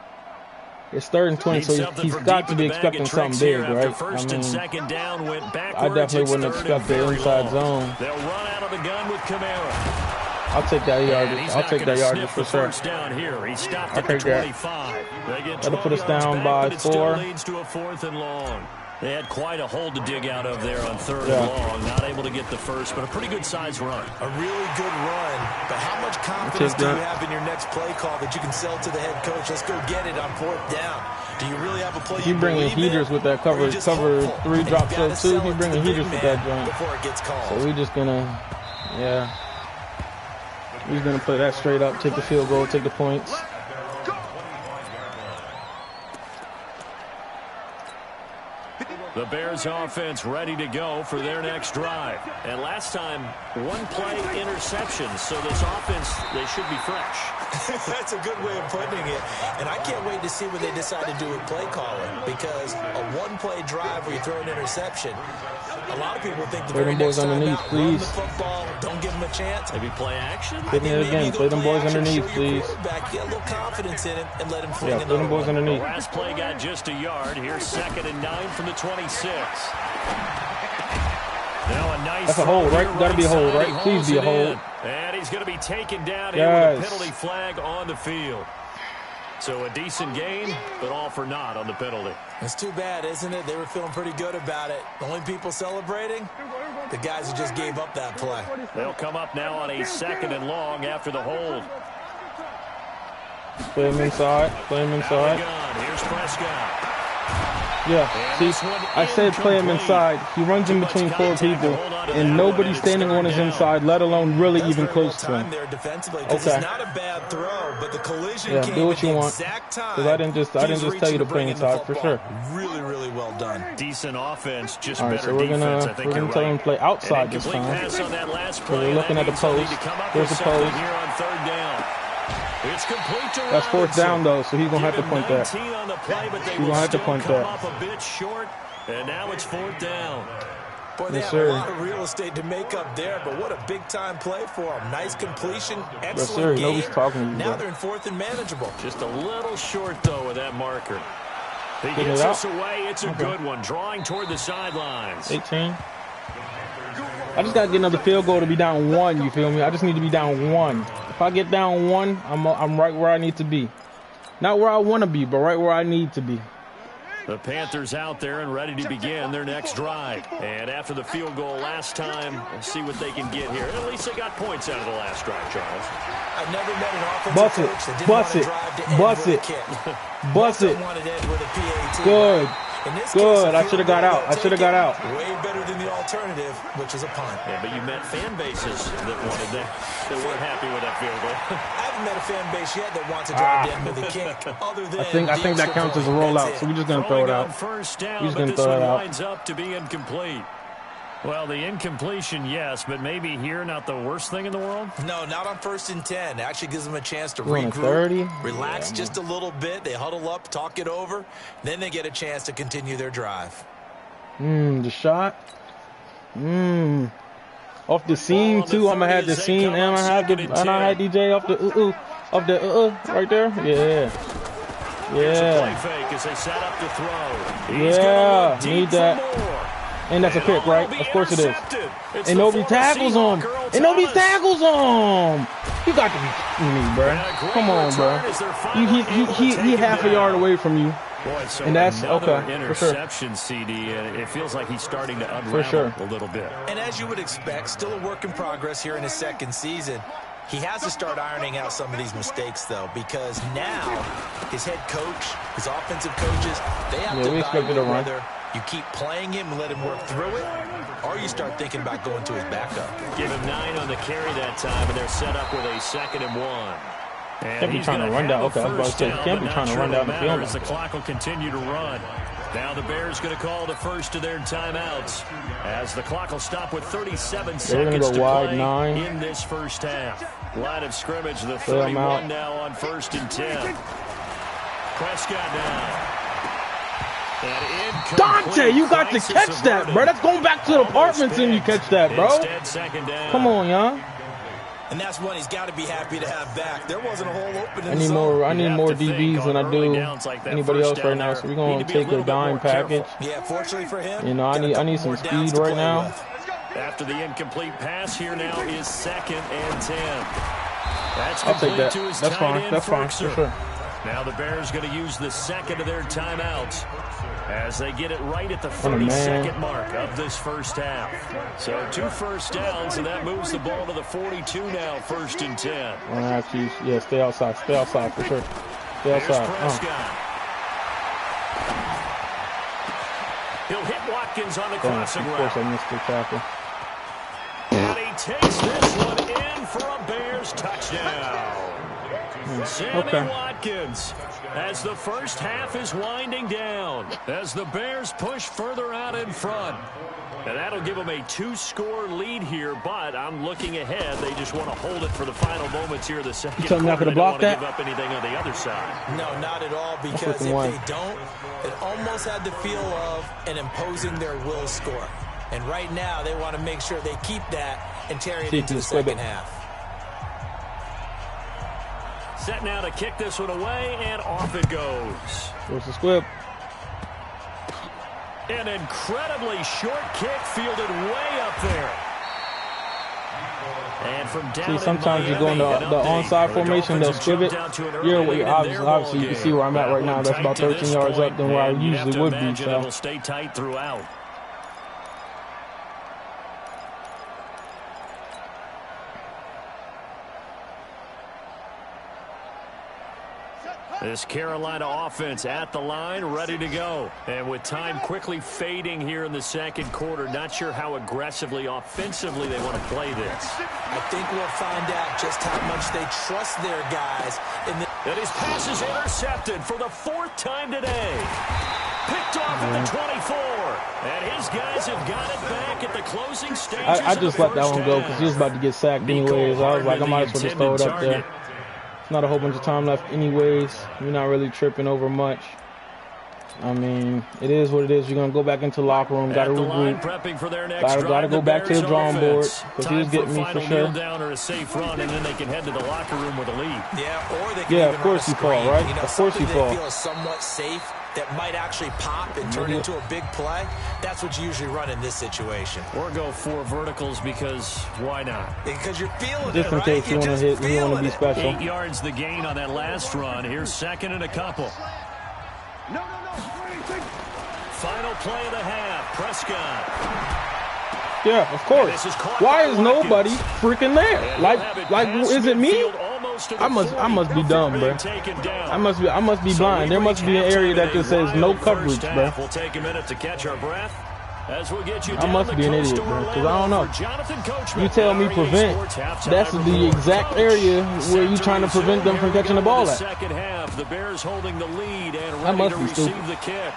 [SPEAKER 1] It's 3rd and 20, so he's got to be expecting something big, right? I mean, I definitely wouldn't expect the inside zone.
[SPEAKER 2] They'll run out of the gun with Kamara.
[SPEAKER 1] I'll take that yardage. I'll take that yardage for sure.
[SPEAKER 2] Down here. He stopped
[SPEAKER 1] I'll take that. That'll put us down by 4.
[SPEAKER 2] Leads to a 4th and long. They had quite a hole to dig out of there on 3rd and long. Not able to get the first, but a pretty good size run.
[SPEAKER 3] A really good run. But how much confidence do you have in your next play call that you can sell to the head coach? Let's go get it on 4th down. Do you really have a play?
[SPEAKER 1] He bringing heaters with that cover 3 drop show too. He bringing heaters with that joint.
[SPEAKER 3] Before it gets called.
[SPEAKER 1] So we just gonna, yeah. We're going to play that straight up, take the field goal, take the points.
[SPEAKER 2] The Bears offense ready to go for their next drive. And last time, 1-play interception. So this offense, they should be fresh.
[SPEAKER 3] That's a good way of putting it. And I can't wait to see what they decide to do with play calling. Because a 1-play drive where you throw an interception, a lot of people think the very next time out, run the football, don't give them a chance.
[SPEAKER 2] Maybe play action?
[SPEAKER 1] Hit me again. Play them boys underneath, please.
[SPEAKER 3] Get a little confidence in it and let him fling
[SPEAKER 1] play them boys underneath.
[SPEAKER 2] The last play got just a yard. Here's 2nd and 9 from the 26. Now a nice
[SPEAKER 1] That's a hold, right? Got to be a hold, right? Please be a hold.
[SPEAKER 2] And he's going to be taken down here with a penalty flag on the field. So a decent gain, but all for naught on the penalty.
[SPEAKER 3] It's too bad, isn't it? They were feeling pretty good about it. The only people celebrating, the guys who just gave up that play.
[SPEAKER 2] They'll come up now on a 2nd and long after the hold.
[SPEAKER 1] Play him inside. Play him inside.
[SPEAKER 2] Here's Prescott.
[SPEAKER 1] Yeah, see, I said play him inside. He runs in between 4 people, and nobody's standing on his inside, let alone really even close to him. Okay. Yeah, do what you want. Because I didn't just tell you to play inside for sure.
[SPEAKER 3] Really, really well done.
[SPEAKER 2] Decent offense, just
[SPEAKER 1] all right, so we're gonna tell him to play outside this time. So we're looking at the post. Here's the post.
[SPEAKER 2] It's complete to
[SPEAKER 1] That's fourth down, though, so he's going to have to punt that.
[SPEAKER 2] On the play, but they
[SPEAKER 1] he's going to have to punt that.
[SPEAKER 2] Up a bit short, and now it's fourth down.
[SPEAKER 3] Boy, they have a lot of real estate to make up there, but what a big-time play for them. Nice completion, excellent game.
[SPEAKER 1] Nobody's talking to you,
[SPEAKER 3] now they're in fourth and manageable.
[SPEAKER 2] Just a little short, though, with that marker. He gets us away. It's a good one. Drawing toward the sidelines.
[SPEAKER 1] 18. I just got to get another field goal to be down 1, you feel me? I just need to be down 1. If I get down 1, I'm right where I need to be. Not where I want to be, but right where I need to be.
[SPEAKER 2] The Panthers out there and ready to begin their next drive. And after the field goal last time, we'll see what they can get here. At least they got points out of the last drive, Charles.
[SPEAKER 3] I've never met an offensive coach that didn't want to drive to end with a kick.
[SPEAKER 1] Bust it.
[SPEAKER 3] Wanted to end with a PAT.
[SPEAKER 1] Good. Good. I should have got out. I should have got out.
[SPEAKER 3] Way better than the alternative, which is a punt.
[SPEAKER 2] Yeah, but you met fan bases that wanted that. They weren't happy with that field goal.
[SPEAKER 3] I haven't met a fan base yet that wants to drive to end with a kick. Other than
[SPEAKER 1] I think that counts as a rollout, so we're just gonna throw it out.
[SPEAKER 2] First down,
[SPEAKER 1] we're just gonna throw it out.
[SPEAKER 2] Lines up to be incomplete. Well, the incompletion, yes, but maybe here not the worst thing in the world?
[SPEAKER 3] No, not on 1st and 10. It actually gives them a chance to regroup, relax just a little bit. They huddle up, talk it over. Then they get a chance to continue their drive.
[SPEAKER 1] The shot. Off the seam, too. I'm going to have the seam, and I had DJ off the right there. Yeah.
[SPEAKER 2] Play fake as they set up to throw.
[SPEAKER 1] Yeah, need that. And that's a pick, right? Of course it is. And nobody tackles him. And nobody tackles him. You got to be kidding me, bro. Come on, bro. He half a yard away from you.
[SPEAKER 2] Boy, so
[SPEAKER 1] and that's okay.
[SPEAKER 2] Interception, for sure. CD. It feels like he's starting to unravel a little bit.
[SPEAKER 3] And as you would expect, still a work in progress here in his second season. He has to start ironing out some of these mistakes, though, because now his head coach, his offensive coaches, they have to evaluate whether you keep playing him and let him work through it, or you start thinking about going to his backup.
[SPEAKER 2] Give him 9 on the carry that time, and they're set up with a 2nd and 1.
[SPEAKER 1] Can't be trying to run down. Okay, I was about to say, can't be trying to run down the field.
[SPEAKER 2] As the clock will continue to run. Now the Bears going to call the first of their timeouts as the clock will stop with 37 seconds to play in this first half. Line of scrimmage, the 31 now on 1st and 10. Prescott now.
[SPEAKER 1] Dante, you got to catch that, bro. That's going back to the apartments and you catch that, bro. Come on, y'all.
[SPEAKER 3] And that's one he's got to be happy to have back. There wasn't a hole open in
[SPEAKER 1] I need more DBs than I do anybody else right now. So we're gonna take a dime package.
[SPEAKER 3] Yeah, fortunately for him,
[SPEAKER 1] you know, I need some speed right now.
[SPEAKER 2] After the incomplete pass, here now is 2nd and 10. That's
[SPEAKER 1] I'll take that.
[SPEAKER 2] To his
[SPEAKER 1] That's fine. That's fine for sure.
[SPEAKER 2] Now the Bears going to use the 2nd of their timeouts as they get it right at the 32nd mark of this first half. So 2 first downs, and that moves the ball to the 42 now, 1st and 10.
[SPEAKER 1] Yeah, stay outside. Stay outside for sure. Stay outside.
[SPEAKER 2] He'll hit Watkins on the crossing route.
[SPEAKER 1] Of course I missed the tackle.
[SPEAKER 2] And he takes this one in for a Bears touchdown. Sammy Watkins, as the first half is winding down, as the Bears push further out in front. And that'll give them a 2-score lead here, but I'm looking ahead. They just want to hold it for the final moments here of the second quarter.
[SPEAKER 1] You're not going to block that?
[SPEAKER 2] They don't want to give up anything on the other side.
[SPEAKER 3] No, not at all, because if they don't, it almost had the feel of an imposing their will score. And right now, they want to make sure they keep that and carry it into the second half.
[SPEAKER 2] Set now to kick this one away, and off it goes.
[SPEAKER 1] There's the squib.
[SPEAKER 2] An incredibly short kick fielded way up there. And from down
[SPEAKER 1] sometimes you go in the onside formation, they'll squib it. Obviously, you can see where I'm at right now. That's about 13 yards up than where I usually would be. So
[SPEAKER 2] it'll stay tight throughout. This Carolina offense at the line, ready to go. And with time quickly fading here in the second quarter, not sure how aggressively, offensively they want to play this.
[SPEAKER 3] I think we'll find out just how much they trust their guys.
[SPEAKER 2] And his pass is intercepted for the 4th time today. Picked off at the 24. And his guys have got it back at the closing stages.
[SPEAKER 1] I just let that one go because he was about to get sacked anyways. I was like, I might as well just throw it up there. not a whole bunch of time left anyways. We're not really tripping over much. I mean, it is what it is. You're going to go back into the locker room. Got to regroup. Got to go back to the drawing board because he was getting me for sure.
[SPEAKER 2] Down or a safe run, and then they can head to the locker room with a lead.
[SPEAKER 3] Yeah, or they can
[SPEAKER 1] of course you fall, right?
[SPEAKER 3] You know,
[SPEAKER 1] of course you fall.
[SPEAKER 3] They feel somewhat safe that might actually pop and turn into a big play. That's what you usually run in this situation.
[SPEAKER 2] Or go 4 verticals because why not?
[SPEAKER 3] Because you're feeling it,
[SPEAKER 1] just in case you want to hit, you want to be special.
[SPEAKER 2] 8 yards the gain on that last run. Here's second and a couple. Final play of the half. Prescott.
[SPEAKER 1] Yeah, of course. Why is nobody freaking there? Like, is it me? I must be dumb, bro. I must be blind. There must be an area that just says no coverage, bro.
[SPEAKER 2] We'll take a minute to catch our breath. As we'll get you
[SPEAKER 1] I must be an idiot, bro, because I don't know. You tell me prevent. That's the exact area where you're trying to prevent them from catching the ball at.
[SPEAKER 2] Second half, the Bears holding the lead and
[SPEAKER 1] ready to
[SPEAKER 2] receive the kick.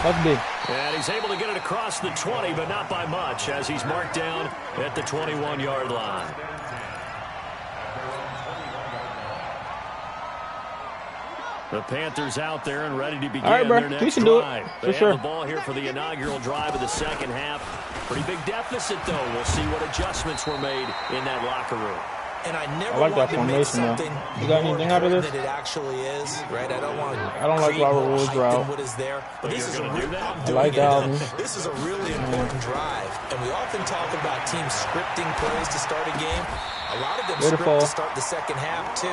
[SPEAKER 1] Must be.
[SPEAKER 2] And he's able to get it across the 20, but not by much, as he's marked down at the 21-yard line. The Panthers out there and ready to begin their next drive. They have the ball here for the inaugural drive of the second half. Pretty big deficit, though. We'll see what adjustments were made in that locker room.
[SPEAKER 3] And I never want to make something
[SPEAKER 1] you got anything out of this?
[SPEAKER 3] That it actually is, right? I
[SPEAKER 1] don't like Robert Woods' route.
[SPEAKER 3] What is there? But this is a This is a really important drive, and we often talk about teams scripting plays to start a game. A lot of them script to start the second half too,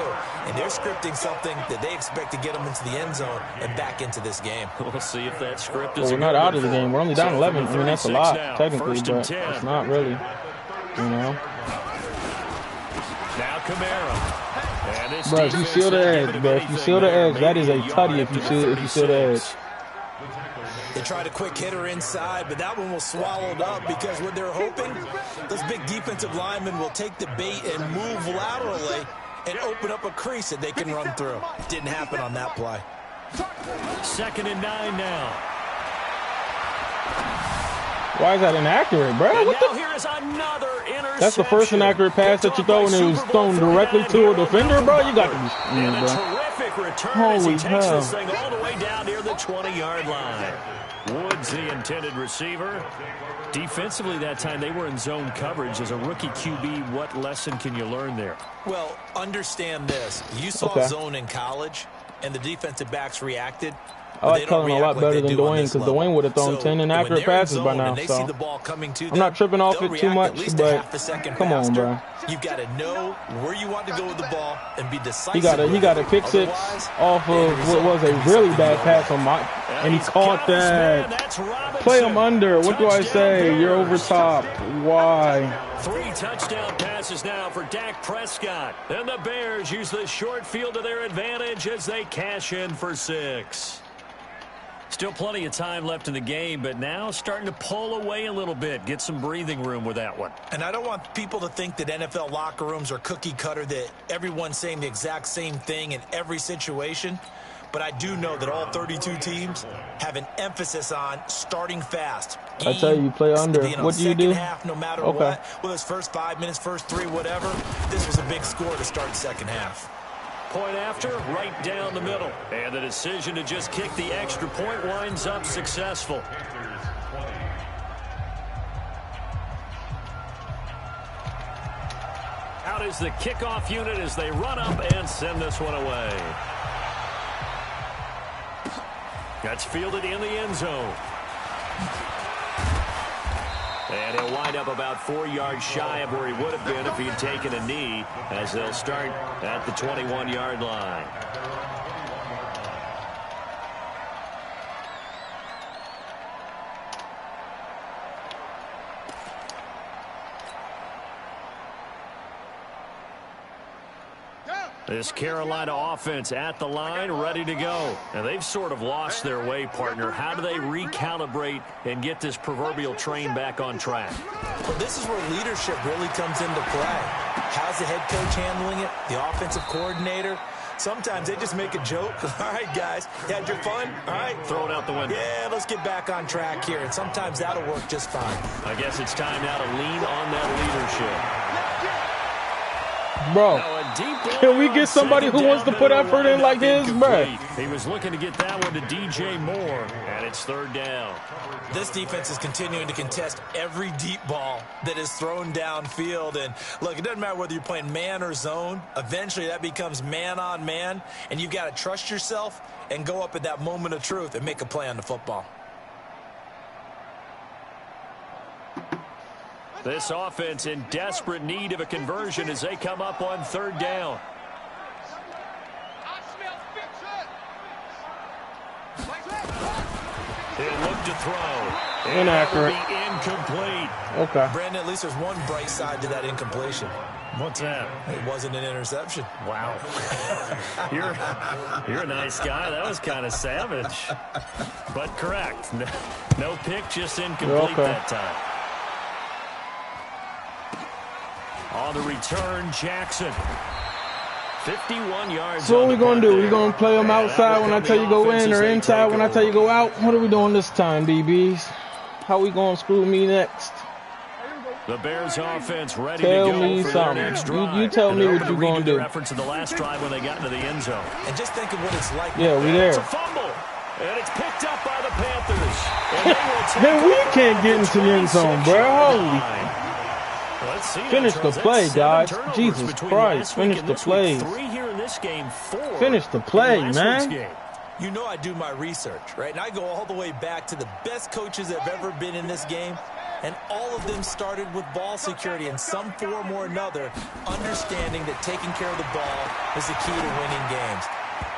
[SPEAKER 3] and they're scripting something that they expect to get them into the end zone and back into this game.
[SPEAKER 2] We'll see if that script is.
[SPEAKER 1] We're not out of the game. We're only down 11. I mean, that's a lot technically, but it's not really. You know.
[SPEAKER 2] Now Kamara.
[SPEAKER 1] Bro, if you seal the edge, bro, if you seal the edge, that is a tutty if you seal the edge.
[SPEAKER 3] They tried a quick hitter inside, but that one was swallowed up because what they're hoping, those big defensive linemen will take the bait and move laterally and open up a crease that they can run through. Didn't happen on that play.
[SPEAKER 2] 2nd and 9 now.
[SPEAKER 1] Why is that inaccurate, bro?
[SPEAKER 2] What the? Here is another interception.
[SPEAKER 1] That's the first inaccurate pass that you throw, and it was thrown directly to a defender, bro. You got to be
[SPEAKER 2] and a terrific return as he takes this thing all the way down near the 20-yard line. Woods, the intended receiver. Defensively that time, they were in zone coverage. As a rookie QB, what lesson can you learn there?
[SPEAKER 3] Well, understand this. You saw zone in college, and the defensive backs reacted.
[SPEAKER 1] I like Cullen a lot better than Dwayne because Dwayne would have thrown 10 inaccurate passes by now. So I'm not tripping off it too much, but come on, bro.
[SPEAKER 3] You've got to know where you want to go with the ball and be decisive.
[SPEAKER 1] He got a pick six off of what was a really bad pass on Mike, and he caught that. Play him under. What do I say? You're over top. Why?
[SPEAKER 2] 3 touchdown passes now for Dak Prescott. And the Bears use the short field to their advantage as they cash in for 6. Still plenty of time left in the game, but now starting to pull away a little bit. Get some breathing room with that one.
[SPEAKER 3] And I don't want people to think that NFL locker rooms are cookie cutter, that everyone's saying the exact same thing in every situation. But I do know that all 32 teams have an emphasis on starting fast.
[SPEAKER 1] I tell you play under. What do you do?
[SPEAKER 3] Half, no matter what, whether it's first 5 minutes, first 3, whatever. This was a big score to start the second half.
[SPEAKER 2] Point after, right down the middle. And the decision to just kick the extra point winds up successful. Out is the kickoff unit as they run up and send this one away. That's fielded in the end zone. And he'll wind up about 4 yards shy of where he would have been if he had taken a knee, as they'll start at the 21-yard line. This Carolina offense at the line, ready to go. And they've sort of lost their way, partner. How do they recalibrate and get this proverbial train back on track?
[SPEAKER 3] Well, this is where leadership really comes into play. How's the head coach handling it? The offensive coordinator? Sometimes they just make a joke. All right, guys, you had your fun? All right.
[SPEAKER 2] Throw it out the window.
[SPEAKER 3] Yeah, let's get back on track here. And sometimes that'll work just fine.
[SPEAKER 2] I guess it's time now to lean on that leadership.
[SPEAKER 1] Bro, can we get somebody who wants to put effort in like his, bro?
[SPEAKER 2] He was looking to get that one to DJ Moore, and it's third down.
[SPEAKER 3] This defense is continuing to contest every deep ball that is thrown downfield. And, look, it doesn't matter whether you're playing man or zone. Eventually, that becomes man on man, and you've got to trust yourself and go up at that moment of truth and make a play on the football.
[SPEAKER 2] This offense in desperate need of a conversion as they come up on third down. He'll look to throw.
[SPEAKER 1] Inaccurate.
[SPEAKER 2] Incomplete.
[SPEAKER 1] Okay.
[SPEAKER 3] Brandon, at least there's one bright side to that incompletion.
[SPEAKER 2] What's that?
[SPEAKER 3] It wasn't an interception.
[SPEAKER 2] Wow. You're a nice guy. That was kind of savage. But correct. No pick, just incomplete that time. On the return, Jackson. 51 yards.
[SPEAKER 1] So what we going to do? We going to play them outside when I tell you go in or inside when I tell you go out? What are we doing this time, DBs? How we going to screw me next?
[SPEAKER 2] The Bears offense ready
[SPEAKER 1] tell
[SPEAKER 2] to go
[SPEAKER 1] me
[SPEAKER 2] for
[SPEAKER 1] something.
[SPEAKER 2] Their next drive.
[SPEAKER 1] You tell me what you're going to do.
[SPEAKER 2] Reference to the last drive when they got into the end zone.
[SPEAKER 3] And just think of what it's like.
[SPEAKER 1] Yeah, we there.
[SPEAKER 2] It's a fumble. And it's picked up by the Panthers.
[SPEAKER 1] Man, we can't get into the end zone, bro. Holy. Finish the play, guys. Jesus Christ. Finish the plays. Finish the play, man.
[SPEAKER 3] You know I do my research, right? And I go all the way back to the best coaches that have ever been in this game. And all of them started with ball security in some form or another, understanding that taking care of the ball is the key to winning games.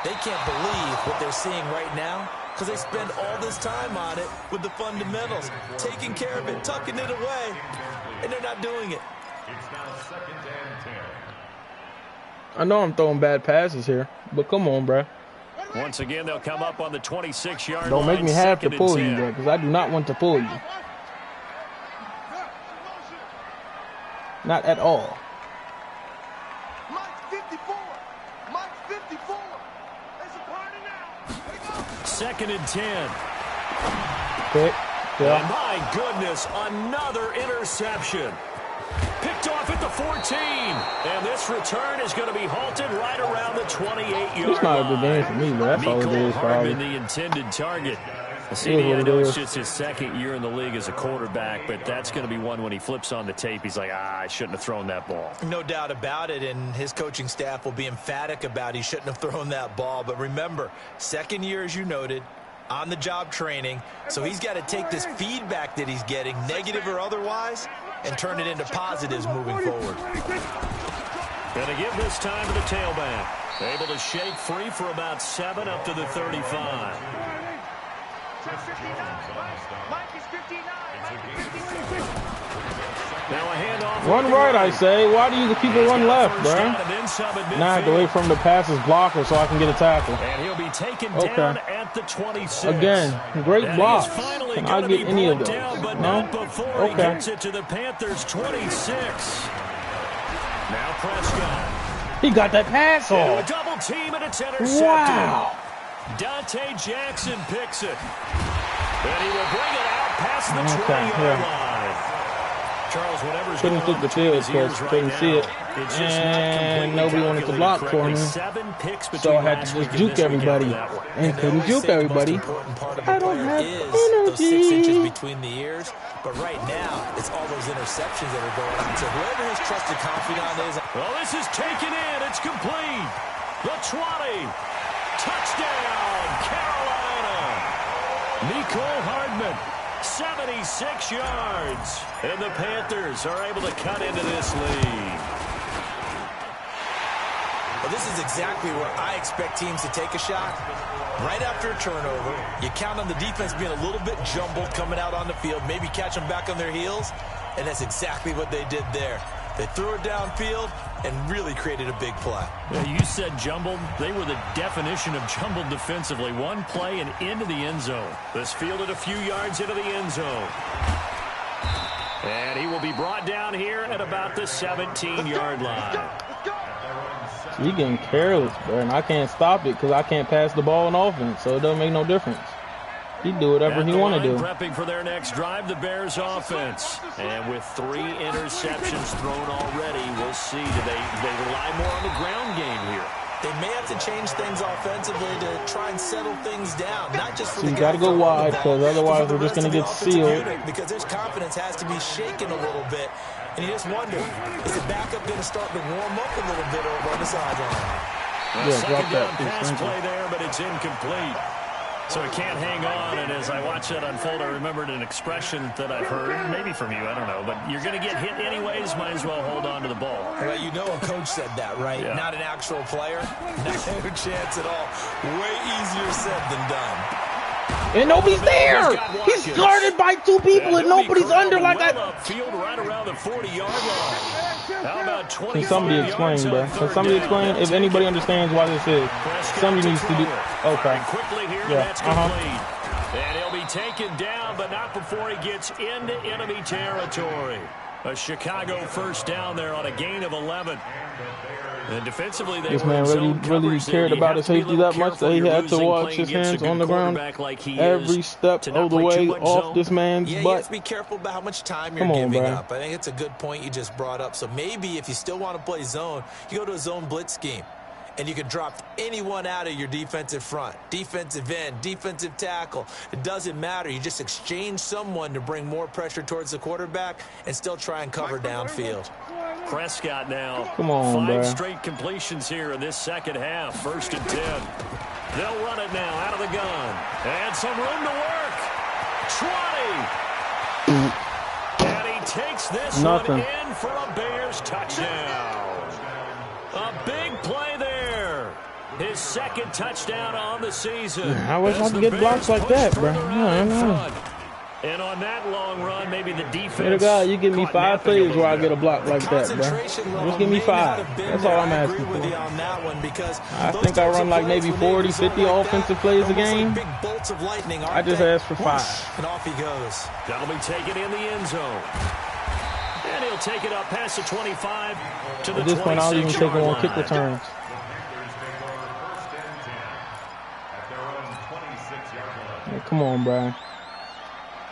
[SPEAKER 3] They can't believe what they're seeing right now because they spend all this time on it with the fundamentals, taking care of it, tucking it away, and they're not doing it.
[SPEAKER 1] I know I'm throwing bad passes here, but come on, bro.
[SPEAKER 2] Once again, they'll come up on the 26-yard line.
[SPEAKER 1] Don't make me have to pull you, bro, because I do not want to pull you. Not at all.
[SPEAKER 4] Mike 54. Mike 54. There's a party now.
[SPEAKER 2] 2nd and 10.
[SPEAKER 1] Pick. Yeah.
[SPEAKER 2] And my goodness, another interception. Picked off at the 14. And this return is going to be halted right around the 28-yard line.
[SPEAKER 1] It's not a good game for me, but that's all it is, probably.
[SPEAKER 2] The intended target. I know it's just his second year in the league as a quarterback, but that's going to be one when he flips on the tape. He's like, I shouldn't have thrown that ball.
[SPEAKER 3] No doubt about it, and his coaching staff will be emphatic about he shouldn't have thrown that ball. But remember, second year, as you noted, on-the-job training, so he's got to take this feedback that he's getting, negative or otherwise, and turn it into positives moving forward.
[SPEAKER 2] Going to give this time to the tailback. Able to shake free for about 7 up to the 35. Now a handoff.
[SPEAKER 1] Run right, I say. Why do you people run left, bro? Now I have to wait for him to pass his blocker so I can get a tackle.
[SPEAKER 2] And he'll be taken down at the 26.
[SPEAKER 1] Again, great block. Can I get any of those? No?
[SPEAKER 2] Before he gets it to the Panthers 26. Now Prescott.
[SPEAKER 1] He got that pass off.
[SPEAKER 2] A double team and it's intercepted.
[SPEAKER 1] Wow.
[SPEAKER 2] Dante Jackson picks it. And he will bring it out past the 20-yard line. Charles, whatever's
[SPEAKER 1] couldn't flip the field because couldn't see it. And nobody wanted to block for me. So I had to just juke everybody. And couldn't juke everybody. I don't have energy.
[SPEAKER 3] Those 6 inches between the ears. But right now, it's all those interceptions that are going on. So whoever his trusted confidant is.
[SPEAKER 2] Well, this is taken in. It's complete. The 20. Touchdown, Carolina. Nicole Hardman, 76 yards. And the Panthers are able to cut into this lead.
[SPEAKER 3] Well, this is exactly where I expect teams to take a shot. Right after a turnover, you count on the defense being a little bit jumbled coming out on the field, maybe catch them back on their heels, and that's exactly what they did there. They threw it downfield and really created a big play.
[SPEAKER 2] Yeah, you said jumbled. They were the definition of jumbled defensively. One play and into the end zone. This fielded a few yards into the end zone. And he will be brought down here at about the 17-yard line.
[SPEAKER 1] He getting careless, bro, and I can't stop it because I can't pass the ball on offense, so it doesn't make no difference. He do whatever he want to do.
[SPEAKER 2] Prepping for their next drive, the Bears offense. And with 3 interceptions thrown already, we'll see. Do they rely more on the ground game here?
[SPEAKER 3] They may have to change things offensively to try and settle things down. Not just for
[SPEAKER 1] so you got to go wide, because otherwise we're just going to get sealed.
[SPEAKER 3] Because their confidence has to be shaken a little bit. And you just wonder, is the backup going to start to warm up a little bit over on the sideline?
[SPEAKER 1] Yeah, drop that.
[SPEAKER 2] Pass play there, but it's incomplete. So it can't hang on, and as I watch that unfold, I remembered an expression that I've heard, maybe from you, I don't know, but you're going to get hit anyways, might as well hold on to the ball.
[SPEAKER 3] Well, you know a coach said that, right? Yeah. Not an actual player. No chance at all. Way easier said than done.
[SPEAKER 1] And nobody's there. He's guarded by 2 people, and nobody's under like that.
[SPEAKER 2] Field right around the 40-yard line. How about 20?
[SPEAKER 1] Can somebody explain, bro? Can somebody explain if anybody understands why this is? Somebody needs to do. Okay.
[SPEAKER 2] Quickly here, that's complete. And he'll be taken down, but not before he gets into enemy territory. A Chicago first down there on a gain of 11. And defensively, they
[SPEAKER 1] this man really cared about his safety that much that he had to watch his hands on the ground every step of the way off this man's butt.
[SPEAKER 3] You have to be careful about how much time you're giving up. I think it's a good point you just brought up. So maybe if you still want to play zone, you go to a zone blitz scheme. And you can drop anyone out of your defensive front, defensive end, defensive tackle. It doesn't matter. You just exchange someone to bring more pressure towards the quarterback and still try and cover downfield.
[SPEAKER 2] Prescott now.
[SPEAKER 1] Come on,
[SPEAKER 2] 5 straight completions here in this second half. 1st and 10. They'll run it now out of the gun. And some room to work. 20. And he takes this one in for a Bears touchdown. A big play there. His 2nd touchdown on the season.
[SPEAKER 1] I wish I could get blocks like that, bro.
[SPEAKER 2] And on that long run, maybe the defense.
[SPEAKER 1] Hey, God, you give me 5 plays where I get a block like that, bro. Just give me 5. That's all I'm asking for. I think I run like maybe 40, 50 offensive plays a game. I just asked for 5.
[SPEAKER 3] And off he goes.
[SPEAKER 2] That'll be taken in the end zone. And he'll take it up past the 25 to the 26. At this point, I'll even take him on kick returns. Hey, come on, Brian.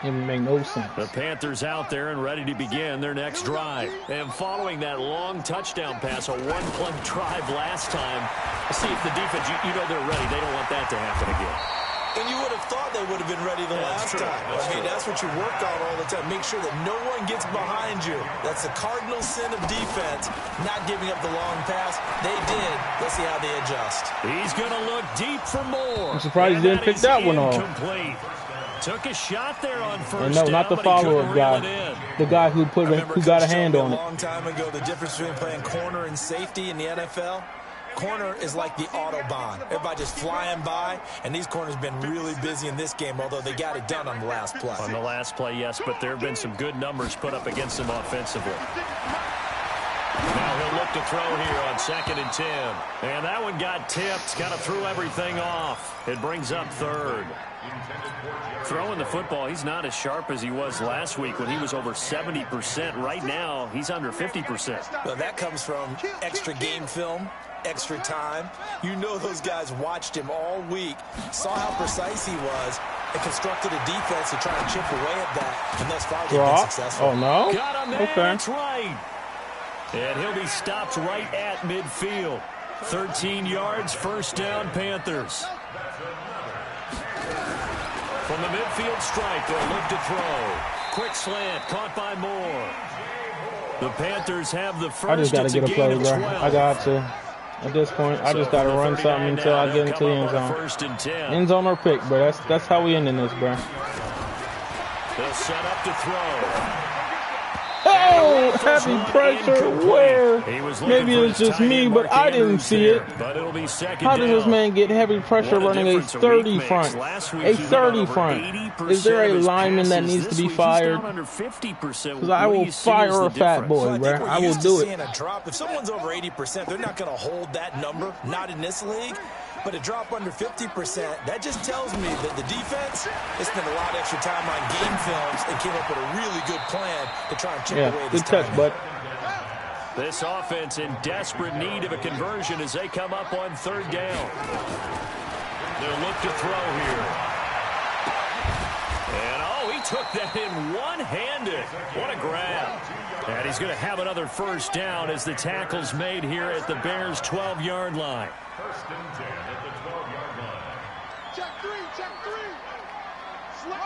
[SPEAKER 2] It would make no sense. The Panthers out there and ready to begin their next drive. And following that long touchdown pass, a 1-play drive last time, see if the defense, you know they're ready. They don't want that to happen again.
[SPEAKER 3] And you would have thought they would have been ready the last time. I mean, that's what you work on all the time. Make sure that no one gets behind you. That's the cardinal sin of defense, not giving up the long pass. They did. Let's see how they adjust.
[SPEAKER 2] He's going to look deep for more.
[SPEAKER 1] I'm surprised he didn't pick that one off.
[SPEAKER 2] Took a shot there on first
[SPEAKER 1] and no, not the follow-up guy. The guy who got a hand on it.
[SPEAKER 3] A long time ago, the difference between playing corner and safety in the NFL. Corner is like the Autobahn. Everybody just flying by, and these corners have been really busy in this game, although they got it done on the last play.
[SPEAKER 2] On the last play, yes, but there have been some good numbers put up against them offensively. Now he'll look to throw here on 2nd and 10. And that one got tipped, kind of threw everything off. It brings up 3rd. Throwing the football, he's not as sharp as he was last week when he was over 70%. Right now, he's under 50%.
[SPEAKER 3] Well, that comes from extra game film, extra time. You know those guys watched him all week, saw how precise he was, and constructed a defense to try and chip away at that. And thus far, they've been successful.
[SPEAKER 1] Oh, no?
[SPEAKER 2] Got him there. That's right. And he'll be stopped right at midfield. 13 yards, 1st down, Panthers. From the midfield stripe, they'll look to throw. Quick slant, caught by Moore. The Panthers have the first.
[SPEAKER 1] I just got to get a play, bro. I got to. At this point, I just got to run something until I get into the end zone.
[SPEAKER 2] 1st and 10.
[SPEAKER 1] End zone or pick, bro. That's how we ending this, bro.
[SPEAKER 2] They'll set up to throw.
[SPEAKER 1] Oh, heavy pressure where? Maybe it's just me, but I didn't see it. How does this man get heavy pressure running a 30 front? A 30 front. Is there a lineman that needs to be fired? Because I will fire a fat boy, bro. I will do it.
[SPEAKER 3] If someone's over 80%, they're not going to hold that number. Not in this league. But a drop under 50%, that just tells me that the defense has spent a lot of extra time on game films and came up with a really good plan to try and chip away this
[SPEAKER 1] good touch, bud.
[SPEAKER 2] This offense in desperate need of a conversion as they come up on 3rd down. They'll look to throw here. took that in one-handed. What a grab. And he's going to have another first down as the tackle's made here at the Bears' 12-yard line.
[SPEAKER 4] First and 10 at the 12-yard line. Check three. Slam.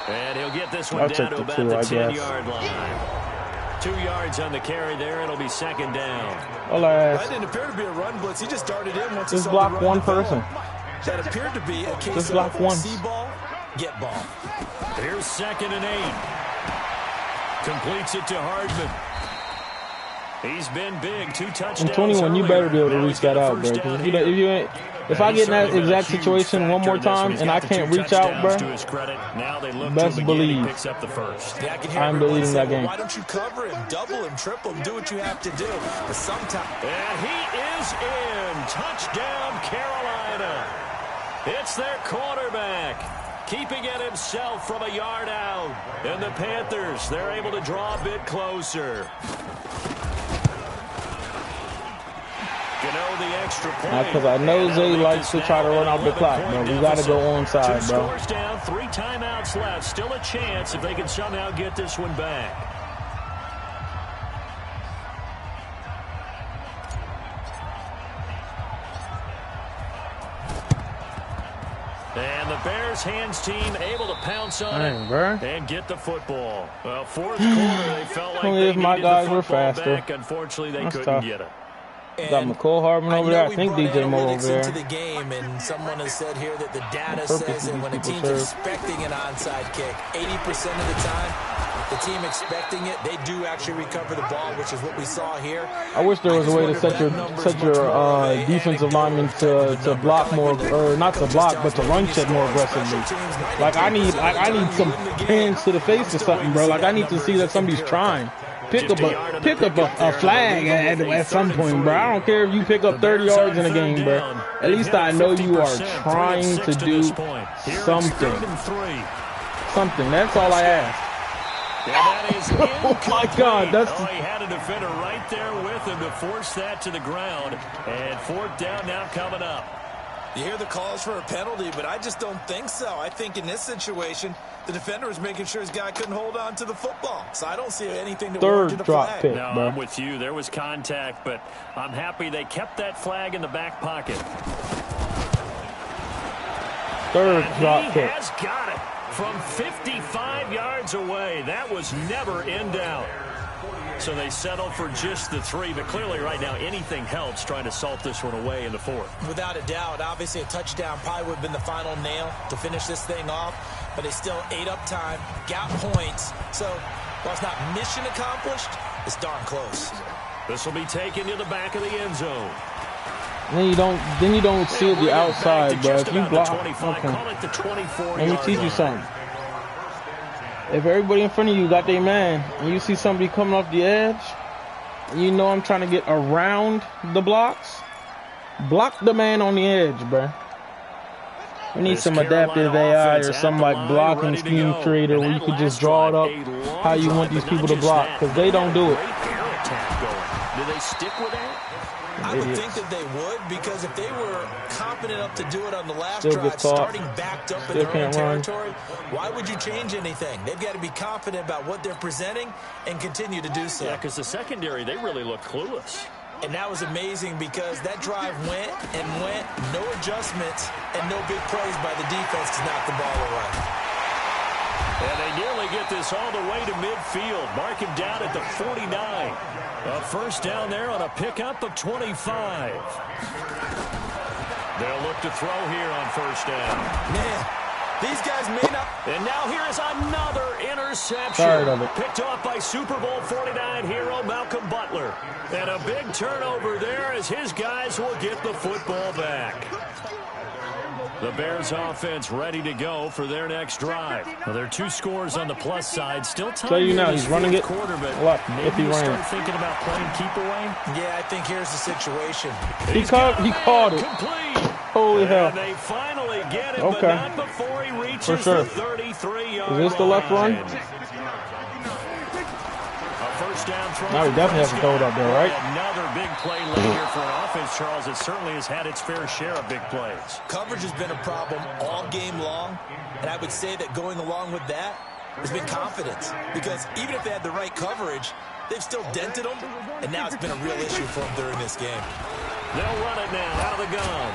[SPEAKER 2] And he'll get this one down to about the 10-yard line. 2 yards on the carry there. It'll be second down.
[SPEAKER 3] That didn't appear to be a run blitz. He just darted in once he saw the run.
[SPEAKER 1] Just block one person.
[SPEAKER 3] That appeared to be a case
[SPEAKER 1] just block
[SPEAKER 3] of
[SPEAKER 1] one.
[SPEAKER 3] see ball, get ball.
[SPEAKER 2] Here's 2nd and 8. Completes it to Hardman. He's been big. 2 touchdowns.
[SPEAKER 1] In 21, you better be able to reach that out, bro. If I get in that exact situation one more time and I can't reach out, bro, best believe I'm deleting that game.
[SPEAKER 3] Why don't you cover him, double him, triple him, do what you have to do? But sometimes.
[SPEAKER 2] And he is in. Touchdown, Carolina. It's their quarterback, keeping it himself from a yard out. And the Panthers, they're able to draw a bit closer. The extra point.
[SPEAKER 1] Because I know Zay likes to try to run out the clock, bro. We got to go onside, bro.
[SPEAKER 2] 2 scores down, 3 timeouts left. Still a chance if they can somehow get this one back. And the Bears hands team able to pounce on it and get the football. Well, 4th quarter, they felt like they needed the football back. Unfortunately, they couldn't get it.
[SPEAKER 1] Got McCole Hardman over there. I think DJ Moore over there.
[SPEAKER 3] Into the game, and someone has said here that the data says that when a team's expecting an onside kick, 80% of the time, the team expecting it, they do actually recover the ball, which is what we saw here.
[SPEAKER 1] I wish there was a way to set your defensive linemen to block more, or not to block, but to run check more aggressively. Like I need some hands to the face or something, bro. Like I need to see that somebody's trying. Pick up a flag at some point, bro. I don't care if you pick up 30 yards in a game, bro. At least I know you are trying to do something. Something. That's all I ask.
[SPEAKER 2] Oh
[SPEAKER 1] my God, that's.
[SPEAKER 2] He had a defender right there with him to force that to the ground. And 4th down now coming up.
[SPEAKER 3] You hear the calls for a penalty, but I just don't think so. I think in this situation, the defender was making sure his guy couldn't hold on to the football. So I don't see anything to warrant a flag.
[SPEAKER 1] Pick,
[SPEAKER 2] no, I'm with you. There was contact, but I'm happy they kept that flag in the back pocket.
[SPEAKER 1] 3rd drop pick.
[SPEAKER 2] He has got it from 55 yards away. That was never in doubt. So they settle for just the 3, but clearly right now anything helps trying to salt this one away in the 4th.
[SPEAKER 3] Without a doubt, obviously a touchdown probably would have been the final nail to finish this thing off, but they still ate up time, got points. So while it's not mission accomplished, it's darn close.
[SPEAKER 2] This will be taken to the back of the end zone.
[SPEAKER 1] Then you don't seal the outside, bro. If you block, okay. Let me teach you something. If everybody in front of you got their man, and you see somebody coming off the edge, you know I'm trying to get around the blocks, block the man on the edge, bro. We need some adaptive AI or some like blocking scheme creator where you could just draw it up how you want these people to block, because they don't do it.
[SPEAKER 2] Do they stick with that?
[SPEAKER 3] I would think that they would, because if they were confident enough to do it on the last drive, starting backed up in their own territory, why would you change anything? They've got to be confident about what they're presenting and continue to do so.
[SPEAKER 2] Yeah, because the secondary, they really look clueless.
[SPEAKER 3] And that was amazing because that drive went, no adjustments, and no big plays by the defense to knock the ball away.
[SPEAKER 2] And they nearly get this all the way to midfield. Mark him down at the 49. A first down there on a pickup of 25. They'll look to throw here on first down.
[SPEAKER 3] Man, these guys may not.
[SPEAKER 2] And now here is another interception. Picked off by Super Bowl 49 hero Malcolm Butler. And a big turnover there as his guys will get the football back. The Bears offense ready to go for their next drive. Well, there are 2 scores on the plus side. Still time.
[SPEAKER 1] Tell you now, he's running it.
[SPEAKER 2] Quarter, but
[SPEAKER 1] if he ran.
[SPEAKER 2] Start thinking about playing keep away.
[SPEAKER 3] Yeah, I think here's the situation.
[SPEAKER 1] He caught it.
[SPEAKER 2] Complete.
[SPEAKER 1] Holy hell.
[SPEAKER 2] And they finally get it, but not before he reaches the 33-yard line.
[SPEAKER 1] Is this the left run?
[SPEAKER 2] A first touchdown throw.
[SPEAKER 1] Now we definitely have to throw it up there, right?
[SPEAKER 2] Another big play late here for an offense, Charles. It certainly has had its fair share of big plays.
[SPEAKER 3] Coverage has been a problem all game long, and I would say that going along with that has been confidence. Because even if they had the right coverage, they've still dented them, and now it's been a real issue for them during this game.
[SPEAKER 2] They'll run it now out of the gun.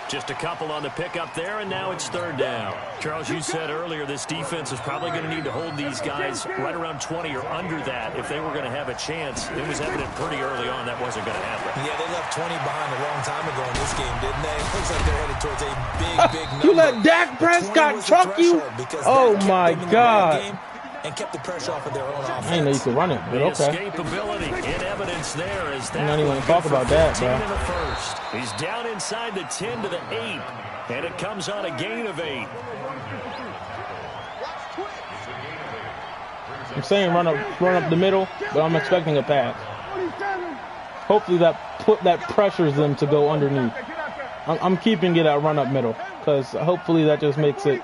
[SPEAKER 2] Just a couple on the pickup there, and now it's third down. Charles, you said earlier this defense is probably going to need to hold these guys right around 20 or under that if they were going to have a chance. It was evident pretty early on that wasn't going to happen.
[SPEAKER 3] Yeah, they left 20 behind a long time ago in this game, didn't they? It looks like they're headed towards a big number.
[SPEAKER 1] You let Dak Prescott truck you? Oh, my God.
[SPEAKER 3] And kept the pressure off of their own offense.
[SPEAKER 1] I didn't know you could run it, but okay.
[SPEAKER 2] Escapability in evidence there as that.
[SPEAKER 1] I don't even talk about that, bro.
[SPEAKER 2] In the first. He's down inside the 10 to the 8, and it comes on a gain of 8.
[SPEAKER 1] I'm saying run up the middle, but I'm expecting a pass. Hopefully that pressures them to go underneath. I'm keeping it at run up middle because hopefully that just makes it,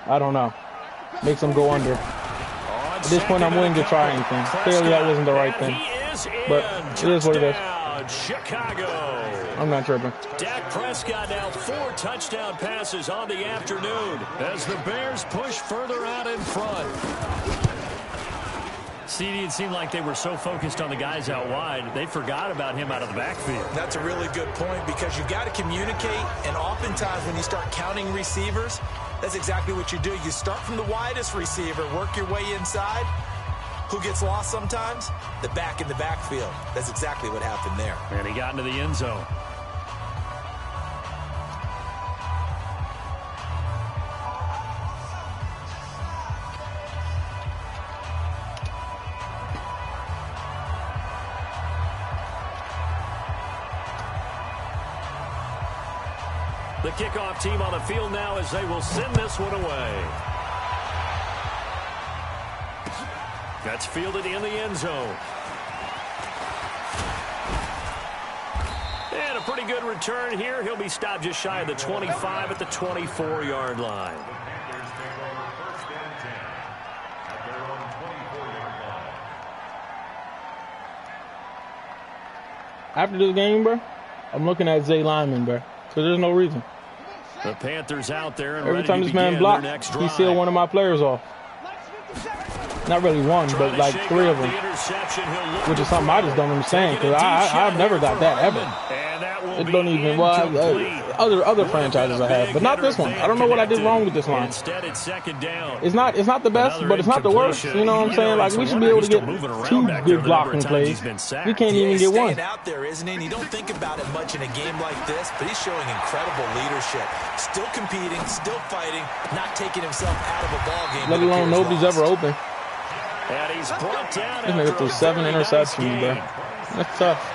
[SPEAKER 1] I don't know, makes them go under. At this point, I'm willing to try anything. Clearly, that wasn't the right thing. But it is what it is.
[SPEAKER 2] Chicago.
[SPEAKER 1] I'm not tripping.
[SPEAKER 2] Dak Prescott now 4 touchdown passes on the afternoon as the Bears push further out in front. CD, it seemed like they were so focused on the guys out wide, they forgot about him out of the backfield.
[SPEAKER 3] That's a really good point because you've got to communicate, and oftentimes when you start counting receivers, that's exactly what you do. You start from the widest receiver, work your way inside. Who gets lost sometimes? The back in the backfield. That's exactly what happened there.
[SPEAKER 2] And he got into the end zone. The kickoff team on the field now as they will send this one away. That's fielded in the end zone. And a pretty good return here. He'll be stopped just shy of the 25 at the 24-yard line.
[SPEAKER 1] After this game, bro, I'm looking at Zay Lyman, bro, because there's no reason.
[SPEAKER 2] The Panthers out there and
[SPEAKER 1] every time this man blocks, he sealed one of my players off. Not really one, but like 3 of them. Which is something I just don't understand, because I've never got that ever. It don't even, well, other franchises I have, but not this one. I don't know what I did wrong with this line. It's not the best, but it's not the worst. You know what I'm saying? Like, we should be able to get 2 good blocking plays. We can't even get one.
[SPEAKER 3] Out there, isn't he? And you don't think about it much in a game like this, but he's showing incredible leadership. Still competing, still fighting, not taking himself out of a ball game.
[SPEAKER 1] Let alone nobody's ever open.
[SPEAKER 2] And he's brought down.
[SPEAKER 1] This nigga threw 7 interceptions, bro. That's tough.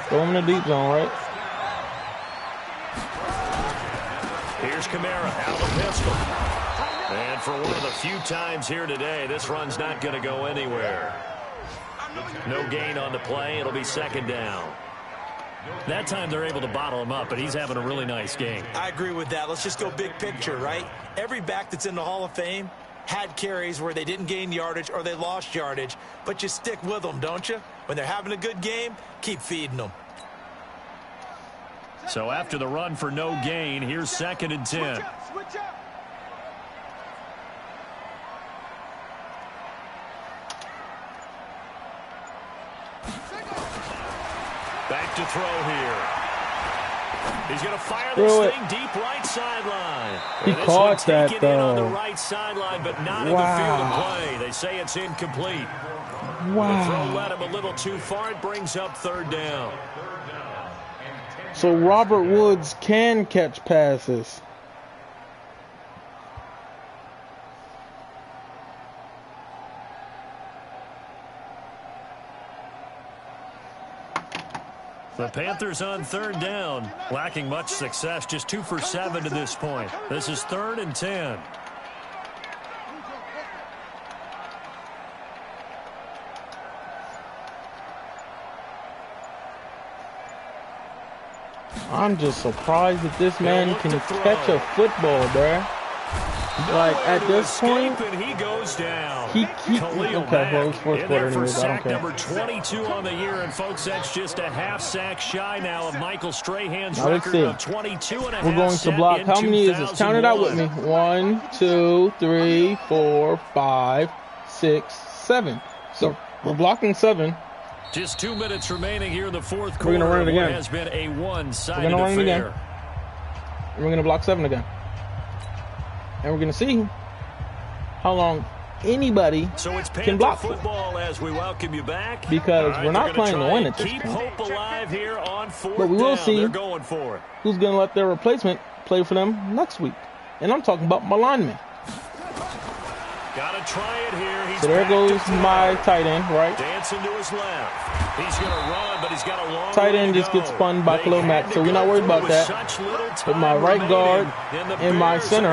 [SPEAKER 1] Throw him in the deep zone, right?
[SPEAKER 2] Here's Kamara out of the pistol. And for one of the few times here today, this run's not going to go anywhere. No gain on the play. It'll be second down. That time they're able to bottle him up, but he's having a really nice game.
[SPEAKER 3] I agree with that. Let's just go big picture, right? Every back that's in the Hall of Fame had carries where they didn't gain yardage or they lost yardage, but you stick with them, don't you? When they're having a good game, keep feeding them.
[SPEAKER 2] So after the run for no gain, here's 2nd and 10. Back to throw here. He's going to fire this thing deep right sideline.
[SPEAKER 1] He caught that, though.
[SPEAKER 2] On the right sideline, but not in the field of play. They say it's incomplete.
[SPEAKER 1] Wow.
[SPEAKER 2] The throw led him a little too far. It brings up 3rd down.
[SPEAKER 1] So Robert Woods can catch passes.
[SPEAKER 2] The Panthers on 3rd down, lacking much success, just 2 for 7 to this point. This is 3rd and 10.
[SPEAKER 1] I'm just surprised that this man can catch a football, bruh. Like, at this point,
[SPEAKER 2] he goes down.
[SPEAKER 1] Khalil Mack, well, it's fourth quarter anyways, I don't care.
[SPEAKER 2] Number 22 on the year, and folks, that's just a half sack shy now of Michael Strahan's record of 22 and a half.
[SPEAKER 1] We're going to block. How many is this? Count it out with me. 1, 2, 3, 4, 5, 6, 7. So we're blocking 7.
[SPEAKER 2] Just 2 minutes remaining here in the fourth quarter.
[SPEAKER 1] We're going to run it again.
[SPEAKER 2] Has been a one-sided
[SPEAKER 1] We're going to run it
[SPEAKER 2] affair.
[SPEAKER 1] again. And we're going to block 7 again. And we're going to see how long anybody can block for.
[SPEAKER 2] Football as we welcome you back.
[SPEAKER 1] Because we're not playing to win at this
[SPEAKER 2] keep
[SPEAKER 1] point.
[SPEAKER 2] Hope alive here on fourth
[SPEAKER 1] but we will
[SPEAKER 2] down.
[SPEAKER 1] see
[SPEAKER 2] They're going for it.
[SPEAKER 1] Who's going to let their replacement play for them next week. And I'm talking about my lineman.
[SPEAKER 2] Gotta try it here. He's
[SPEAKER 1] so there goes my tight end, right?
[SPEAKER 2] Dancing to his left. He's going to run, but he's got a long
[SPEAKER 1] tight end just gets spun by Khalil Mack, so we're not worried about that. But my right guard and my center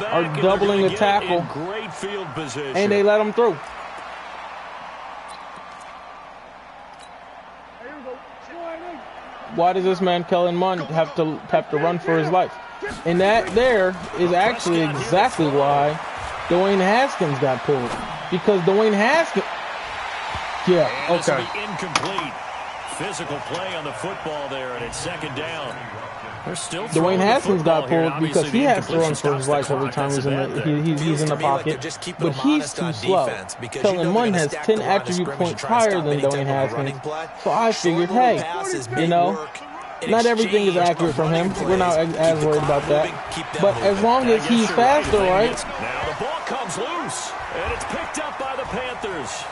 [SPEAKER 1] are doubling the tackle, and they let him through. Why does this man, Khalil Mack, have to run for his life? And that there is actually exactly why Dwayne Haskins got pulled. Because Dwayne Haskins... Yeah, okay.
[SPEAKER 2] Incomplete. Physical play on the football there, and it's second down. They're still
[SPEAKER 1] Dwayne Haskins got pulled because he has to run for his life every time he's in the pocket. But he's too slow. Khalil Mack has 10 attribute points higher than Dwayne Haskins. So I figured, hey, you know, not everything is accurate from him. We're not as worried about that. But as long as he's faster, right?
[SPEAKER 2] Now the ball comes loose, and it's picked up by the Panthers.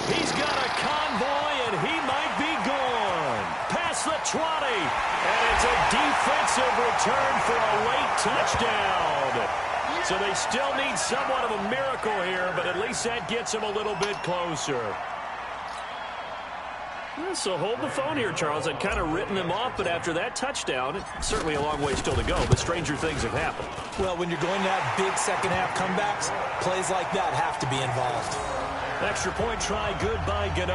[SPEAKER 2] He's got a convoy, and he might be gone. Past the 20, and it's a defensive return for a late touchdown. So they still need somewhat of a miracle here, but at least that gets him a little bit closer. So hold the phone here, Charles. I'd kind of written him off, but after that touchdown, it's certainly a long way still to go, but stranger things have happened.
[SPEAKER 3] Well, when you're going to have big second-half comebacks, plays like that have to be involved.
[SPEAKER 2] Extra point try good by Gano,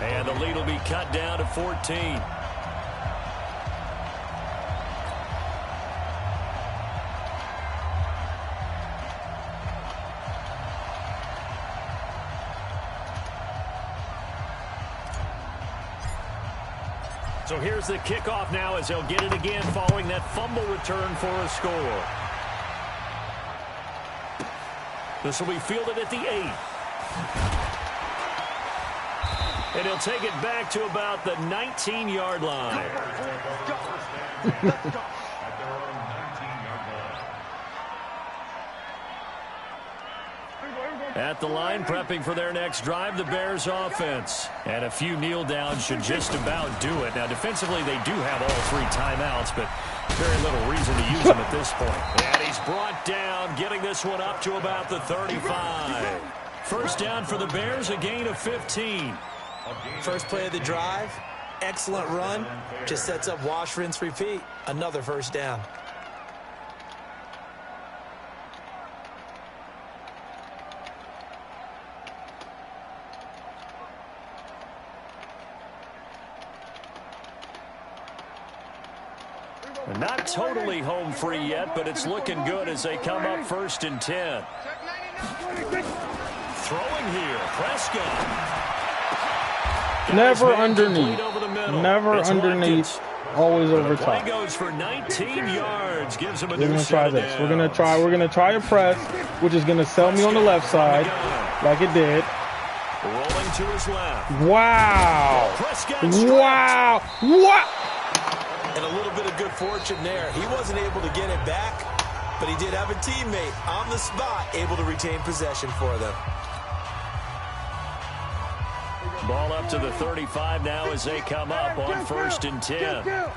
[SPEAKER 2] and the lead will be cut down to 14. So here's the kickoff now as they'll get it again following that fumble return for a score. This will be fielded at the 8. And he'll take it back to about the 19-yard line. At the line, prepping for their next drive, the Bears offense. And a few kneel downs should just about do it. Now, defensively, they do have all 3 timeouts, but very little reason to use them at this point. And he's brought down, getting this one up to about the 35. First down for the Bears, a gain of 15.
[SPEAKER 3] First play of the drive, excellent run. Just sets up wash, rinse, repeat. Another first down.
[SPEAKER 2] Not totally home free yet, but it's looking good as they come up 1st and 10. Throwing here, Prescott.
[SPEAKER 1] Never underneath. Never underneath. Always over top.
[SPEAKER 2] Goes for 19 yards. Gives him a
[SPEAKER 1] We're going to try this. We're going to try a press, which is going to sell me on the left side, like it did.
[SPEAKER 2] Rolling to his left.
[SPEAKER 1] Wow. Wow. What?
[SPEAKER 3] And a little bit of good fortune there. He wasn't able to get it back, but he did have a teammate on the spot able to retain possession for them.
[SPEAKER 2] Ball up to the 35 now as they come up on 1st and 10. No,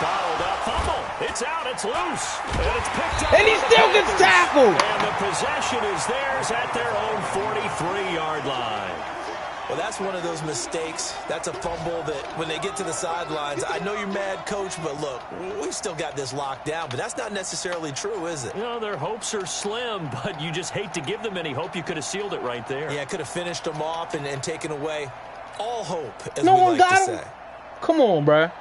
[SPEAKER 2] bottled up fumble. It's out, it's loose, and it's picked up.
[SPEAKER 1] And he still gets tackled.
[SPEAKER 2] And the possession is theirs at their own 43-yard line.
[SPEAKER 3] Well, that's one of those mistakes. That's a fumble that when they get to the sidelines, I know you're mad, Coach, but look, we've still got this locked down. But that's not necessarily true, is it?
[SPEAKER 2] You know, their hopes are slim, but you just hate to give them any hope. You could have sealed it right there.
[SPEAKER 3] Yeah, could have finished them off and taken away all hope, as
[SPEAKER 1] no
[SPEAKER 3] we
[SPEAKER 1] one
[SPEAKER 3] like
[SPEAKER 1] got
[SPEAKER 3] to
[SPEAKER 1] him.
[SPEAKER 3] say.
[SPEAKER 1] Come on, bruh.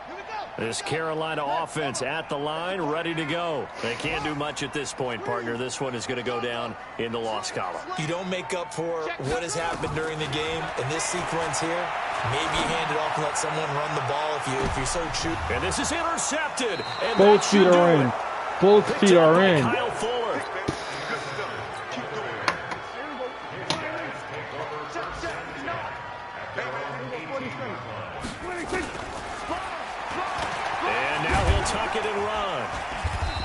[SPEAKER 2] This Carolina offense at the line, ready to go. They can't do much at this point, partner. This one is going to go down in the loss column.
[SPEAKER 3] You don't make up for what has happened during the game in this sequence here. Maybe you hand it off and let someone run the ball if you so choose.
[SPEAKER 2] And this is intercepted. And
[SPEAKER 1] both feet are in. Both feet are in.
[SPEAKER 2] Kyle Fuller. And now he'll tuck it and run.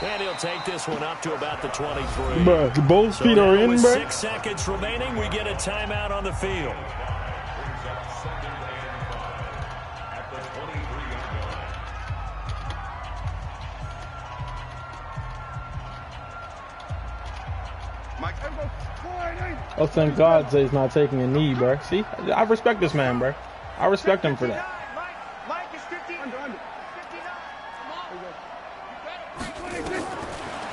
[SPEAKER 2] And he'll take this one up to about the 23.
[SPEAKER 1] Bruh, both feet are in,
[SPEAKER 2] with
[SPEAKER 1] bruh.
[SPEAKER 2] 6 seconds remaining, we get a timeout on the field.
[SPEAKER 1] Oh, thank God Zay's not taking a knee, bro. See, I respect this man, bro. I respect him for that.
[SPEAKER 4] Mike is 50. Under. 59.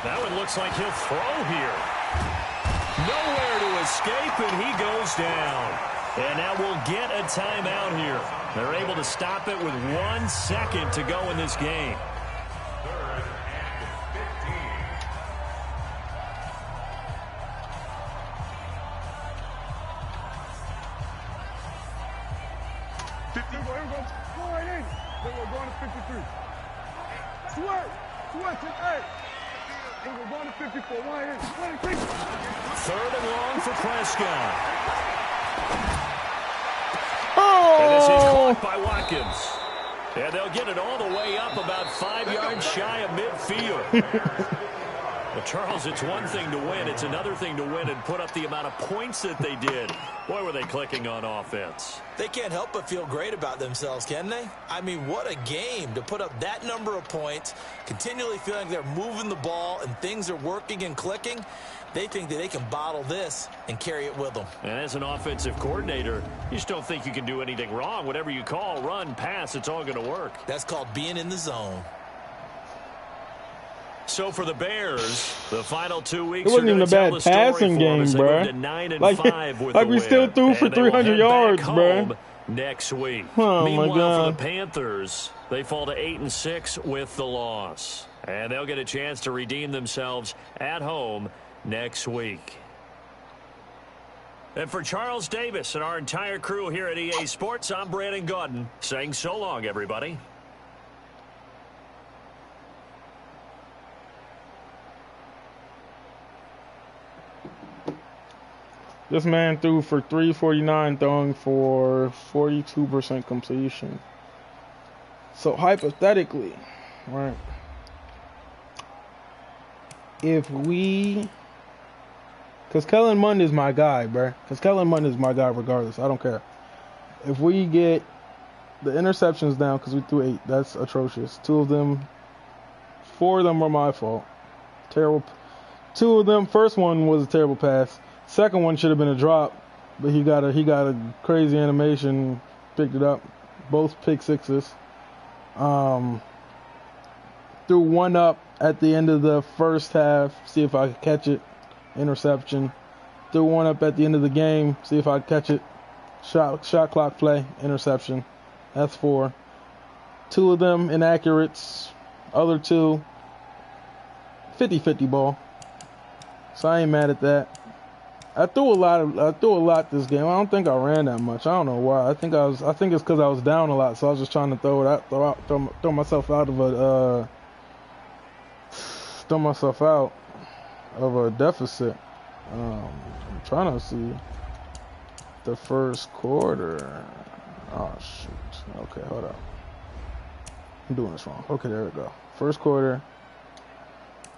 [SPEAKER 2] That one looks like he'll throw here. Nowhere to escape, and he goes down. And now we'll get a timeout here. They're able to stop it with 1 second to go in this game. Third and long for Prescott.
[SPEAKER 1] Oh!
[SPEAKER 2] And this is caught by Watkins. And they'll get it all the way up about 5 yards shy of midfield. Well, Charles, it's one thing to win. It's another thing to win and put up the amount of points that they did. Boy, were they clicking on offense.
[SPEAKER 3] They can't help but feel great about themselves, can they? I mean, what a game to put up that number of points, continually feeling they're moving the ball and things are working and clicking. They think that they can bottle this and carry it with them.
[SPEAKER 2] And as an offensive coordinator, you just don't think you can do anything wrong. Whatever you call, run, pass, it's all going to work.
[SPEAKER 3] That's called being in the zone.
[SPEAKER 2] So for the Bears, the final 2 weeks
[SPEAKER 1] It wasn't even a bad passing game, bro. Like we still threw for 300 yards, bro.
[SPEAKER 2] Next week.
[SPEAKER 1] Oh,
[SPEAKER 2] Meanwhile,
[SPEAKER 1] my God.
[SPEAKER 2] for the Panthers, they fall to 8-6 with the loss. And they'll get a chance to redeem themselves at home next week. And for Charles Davis and our entire crew here at EA Sports, I'm Brandon Gaudin saying so long, everybody.
[SPEAKER 1] This man threw for 349, throwing for 42% completion. So hypothetically, right, if we, because Kellen Mond is my guy, bruh. Because Kellen Mond is my guy regardless. I don't care. If we get the interceptions down, because we threw 8, that's atrocious. 4 of them were my fault. Terrible. 2 of them, first one was a terrible pass. Second one should have been a drop, but he got a crazy animation, picked it up. Both pick sixes. Threw one up at the end of the first half, see if I could catch it. Interception. Threw one up at the end of the game, see if I could catch it. Shot clock play, interception. That's 4. 2 of them inaccurates. Other 2, 50-50 ball. So I ain't mad at that. I threw a lot this game. I don't think I ran that much. I don't know why. I think it's because I was down a lot, so I was just trying to throw myself out of a deficit. I'm trying to see the first quarter. Oh shoot. Okay, hold up. I'm doing this wrong. Okay, there we go. First quarter.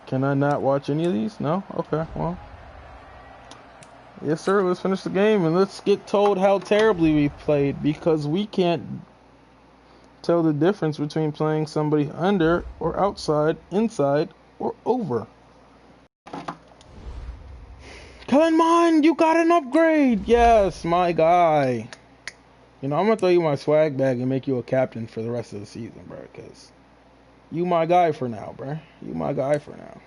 [SPEAKER 1] Can I not watch any of these? No? Okay, well. Yes, sir. Let's finish the game and let's get told how terribly we played, because we can't tell the difference between playing somebody under or outside, inside or over. Kellen Mond, you got an upgrade. Yes, my guy. You know, I'm going to throw you my swag bag and make you a captain for the rest of the season, bro, because you my guy for now, bro. You my guy for now.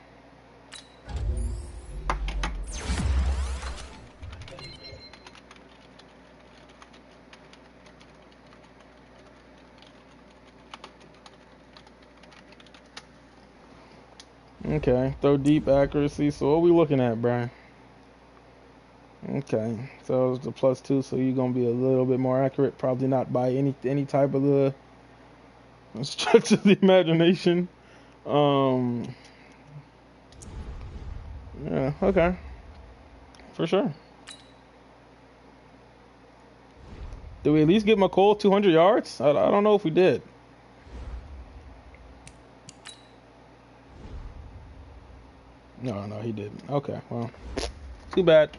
[SPEAKER 1] Okay, throw deep accuracy. So what we looking at, Brian? Okay, so it's the +2, so you're gonna be a little bit more accurate. Probably not by any type of the stretch of the imagination. Yeah, okay, for sure. Did we at least get McColl 200 yards? I don't know if we did. No, he didn't. Okay, well, too bad.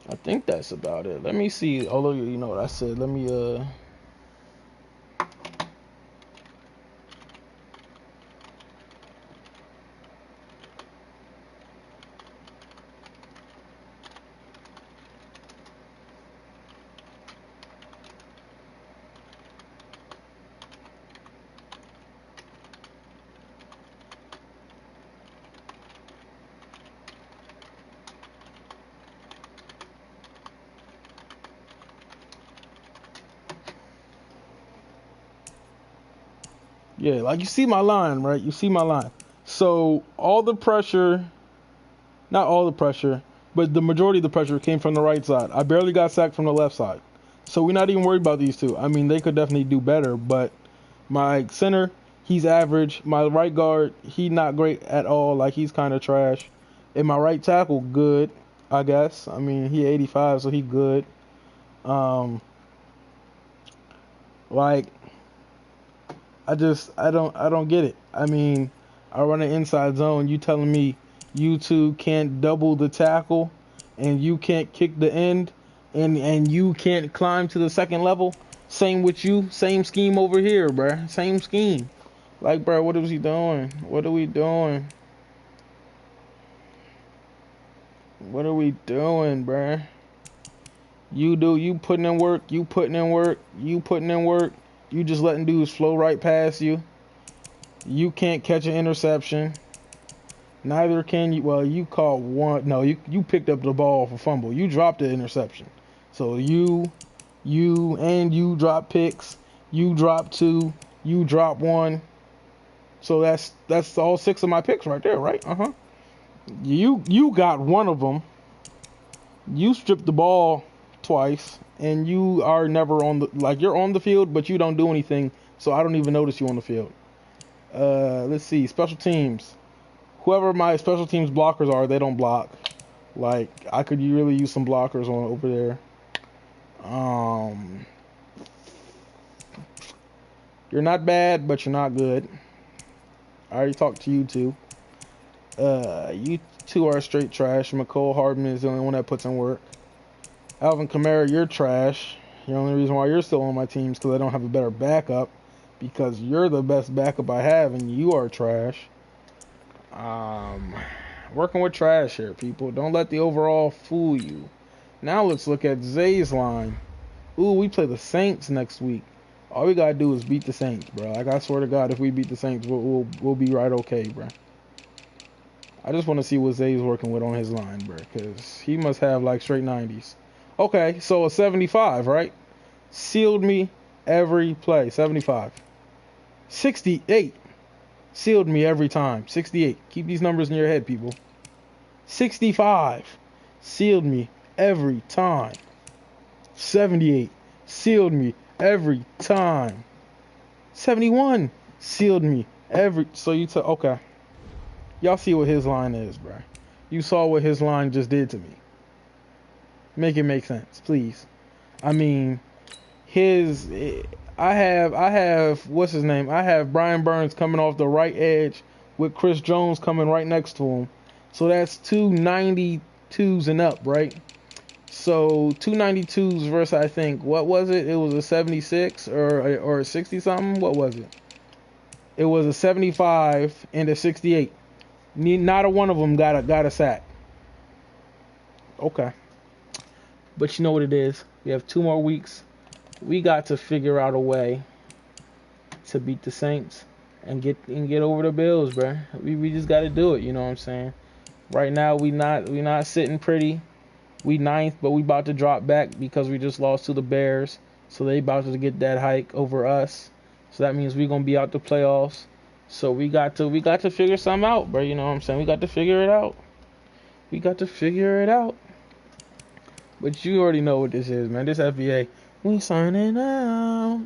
[SPEAKER 1] I think that's about it. Let me see. Although you know what I said. Let me yeah, like you see my line, right? You see my line. So all the pressure, not all the pressure, but the majority of the pressure came from the right side. I barely got sacked from the left side. So we're not even worried about these two. I mean, they could definitely do better, but my center, he's average. My right guard, he not great at all. Like, he's kind of trash. And my right tackle, good, I guess. I mean, he 85, so he good. Like, I don't get it. I mean, I run an inside zone. You telling me you two can't double the tackle, and you can't kick the end, and you can't climb to the second level? Same with you. Same scheme over here, bruh. Same scheme. Like, bruh, what is he doing? What are we doing? What are we doing, bruh? You putting in work. You putting in work. You putting in work. You just letting dudes flow right past you. You can't catch an interception. Neither can you. Well, you caught one. No, you picked up the ball for fumble. You dropped the interception. So you drop picks. You drop 2. You drop 1. So that's all 6 of my picks right there, right? You got one of them. You stripped the ball twice, and you are never on the, like, you're on the field, but you don't do anything, so I don't even notice you on the field. Let's see, special teams. Whoever my special teams blockers are, they don't block. Like, I could really use some blockers on over there. You're not bad, but you're not good. I already talked to you two. You two are straight trash. McCole Hardman is the only one that puts in work. Alvin Kamara, you're trash. The only reason why you're still on my team is because I don't have a better backup. Because you're the best backup I have, and you are trash. Working with trash here, people. Don't let the overall fool you. Now let's look at Zay's line. Ooh, we play the Saints next week. All we gotta do is beat the Saints, bro. Like, I swear to God, if we beat the Saints, we'll be right okay, bro. I just want to see what Zay's working with on his line, bro, because he must have, like, straight 90s. Okay, so a 75, right? Sealed me every play. 75. 68. Sealed me every time. 68. Keep these numbers in your head, people. 65. Sealed me every time. 78. Sealed me every time. 71. Sealed me every... So you tell... Okay. Y'all see what his line is, bro. You saw what his line just did to me. Make it make sense, please. I mean, I have, what's his name? I have Brian Burns coming off the right edge with Chris Jones coming right next to him. So that's 292s and up, right? So 292s versus, I think, what was it? It was a 76 or a 60 something. What was it? It was a 75 and a 68. Not a one of them got a sack. Okay. But you know what it is. We have 2 more weeks. We got to figure out a way to beat the Saints and get over the Bills, bro. We just got to do it. You know what I'm saying? Right now we not sitting pretty. We 9th, but we about to drop back because we just lost to the Bears. So they about to get that hike over us. So that means we're gonna be out the playoffs. So we got to figure something out, bro. You know what I'm saying? We got to figure it out. We got to figure it out. But you already know what this is, man. This FBA. We signing out.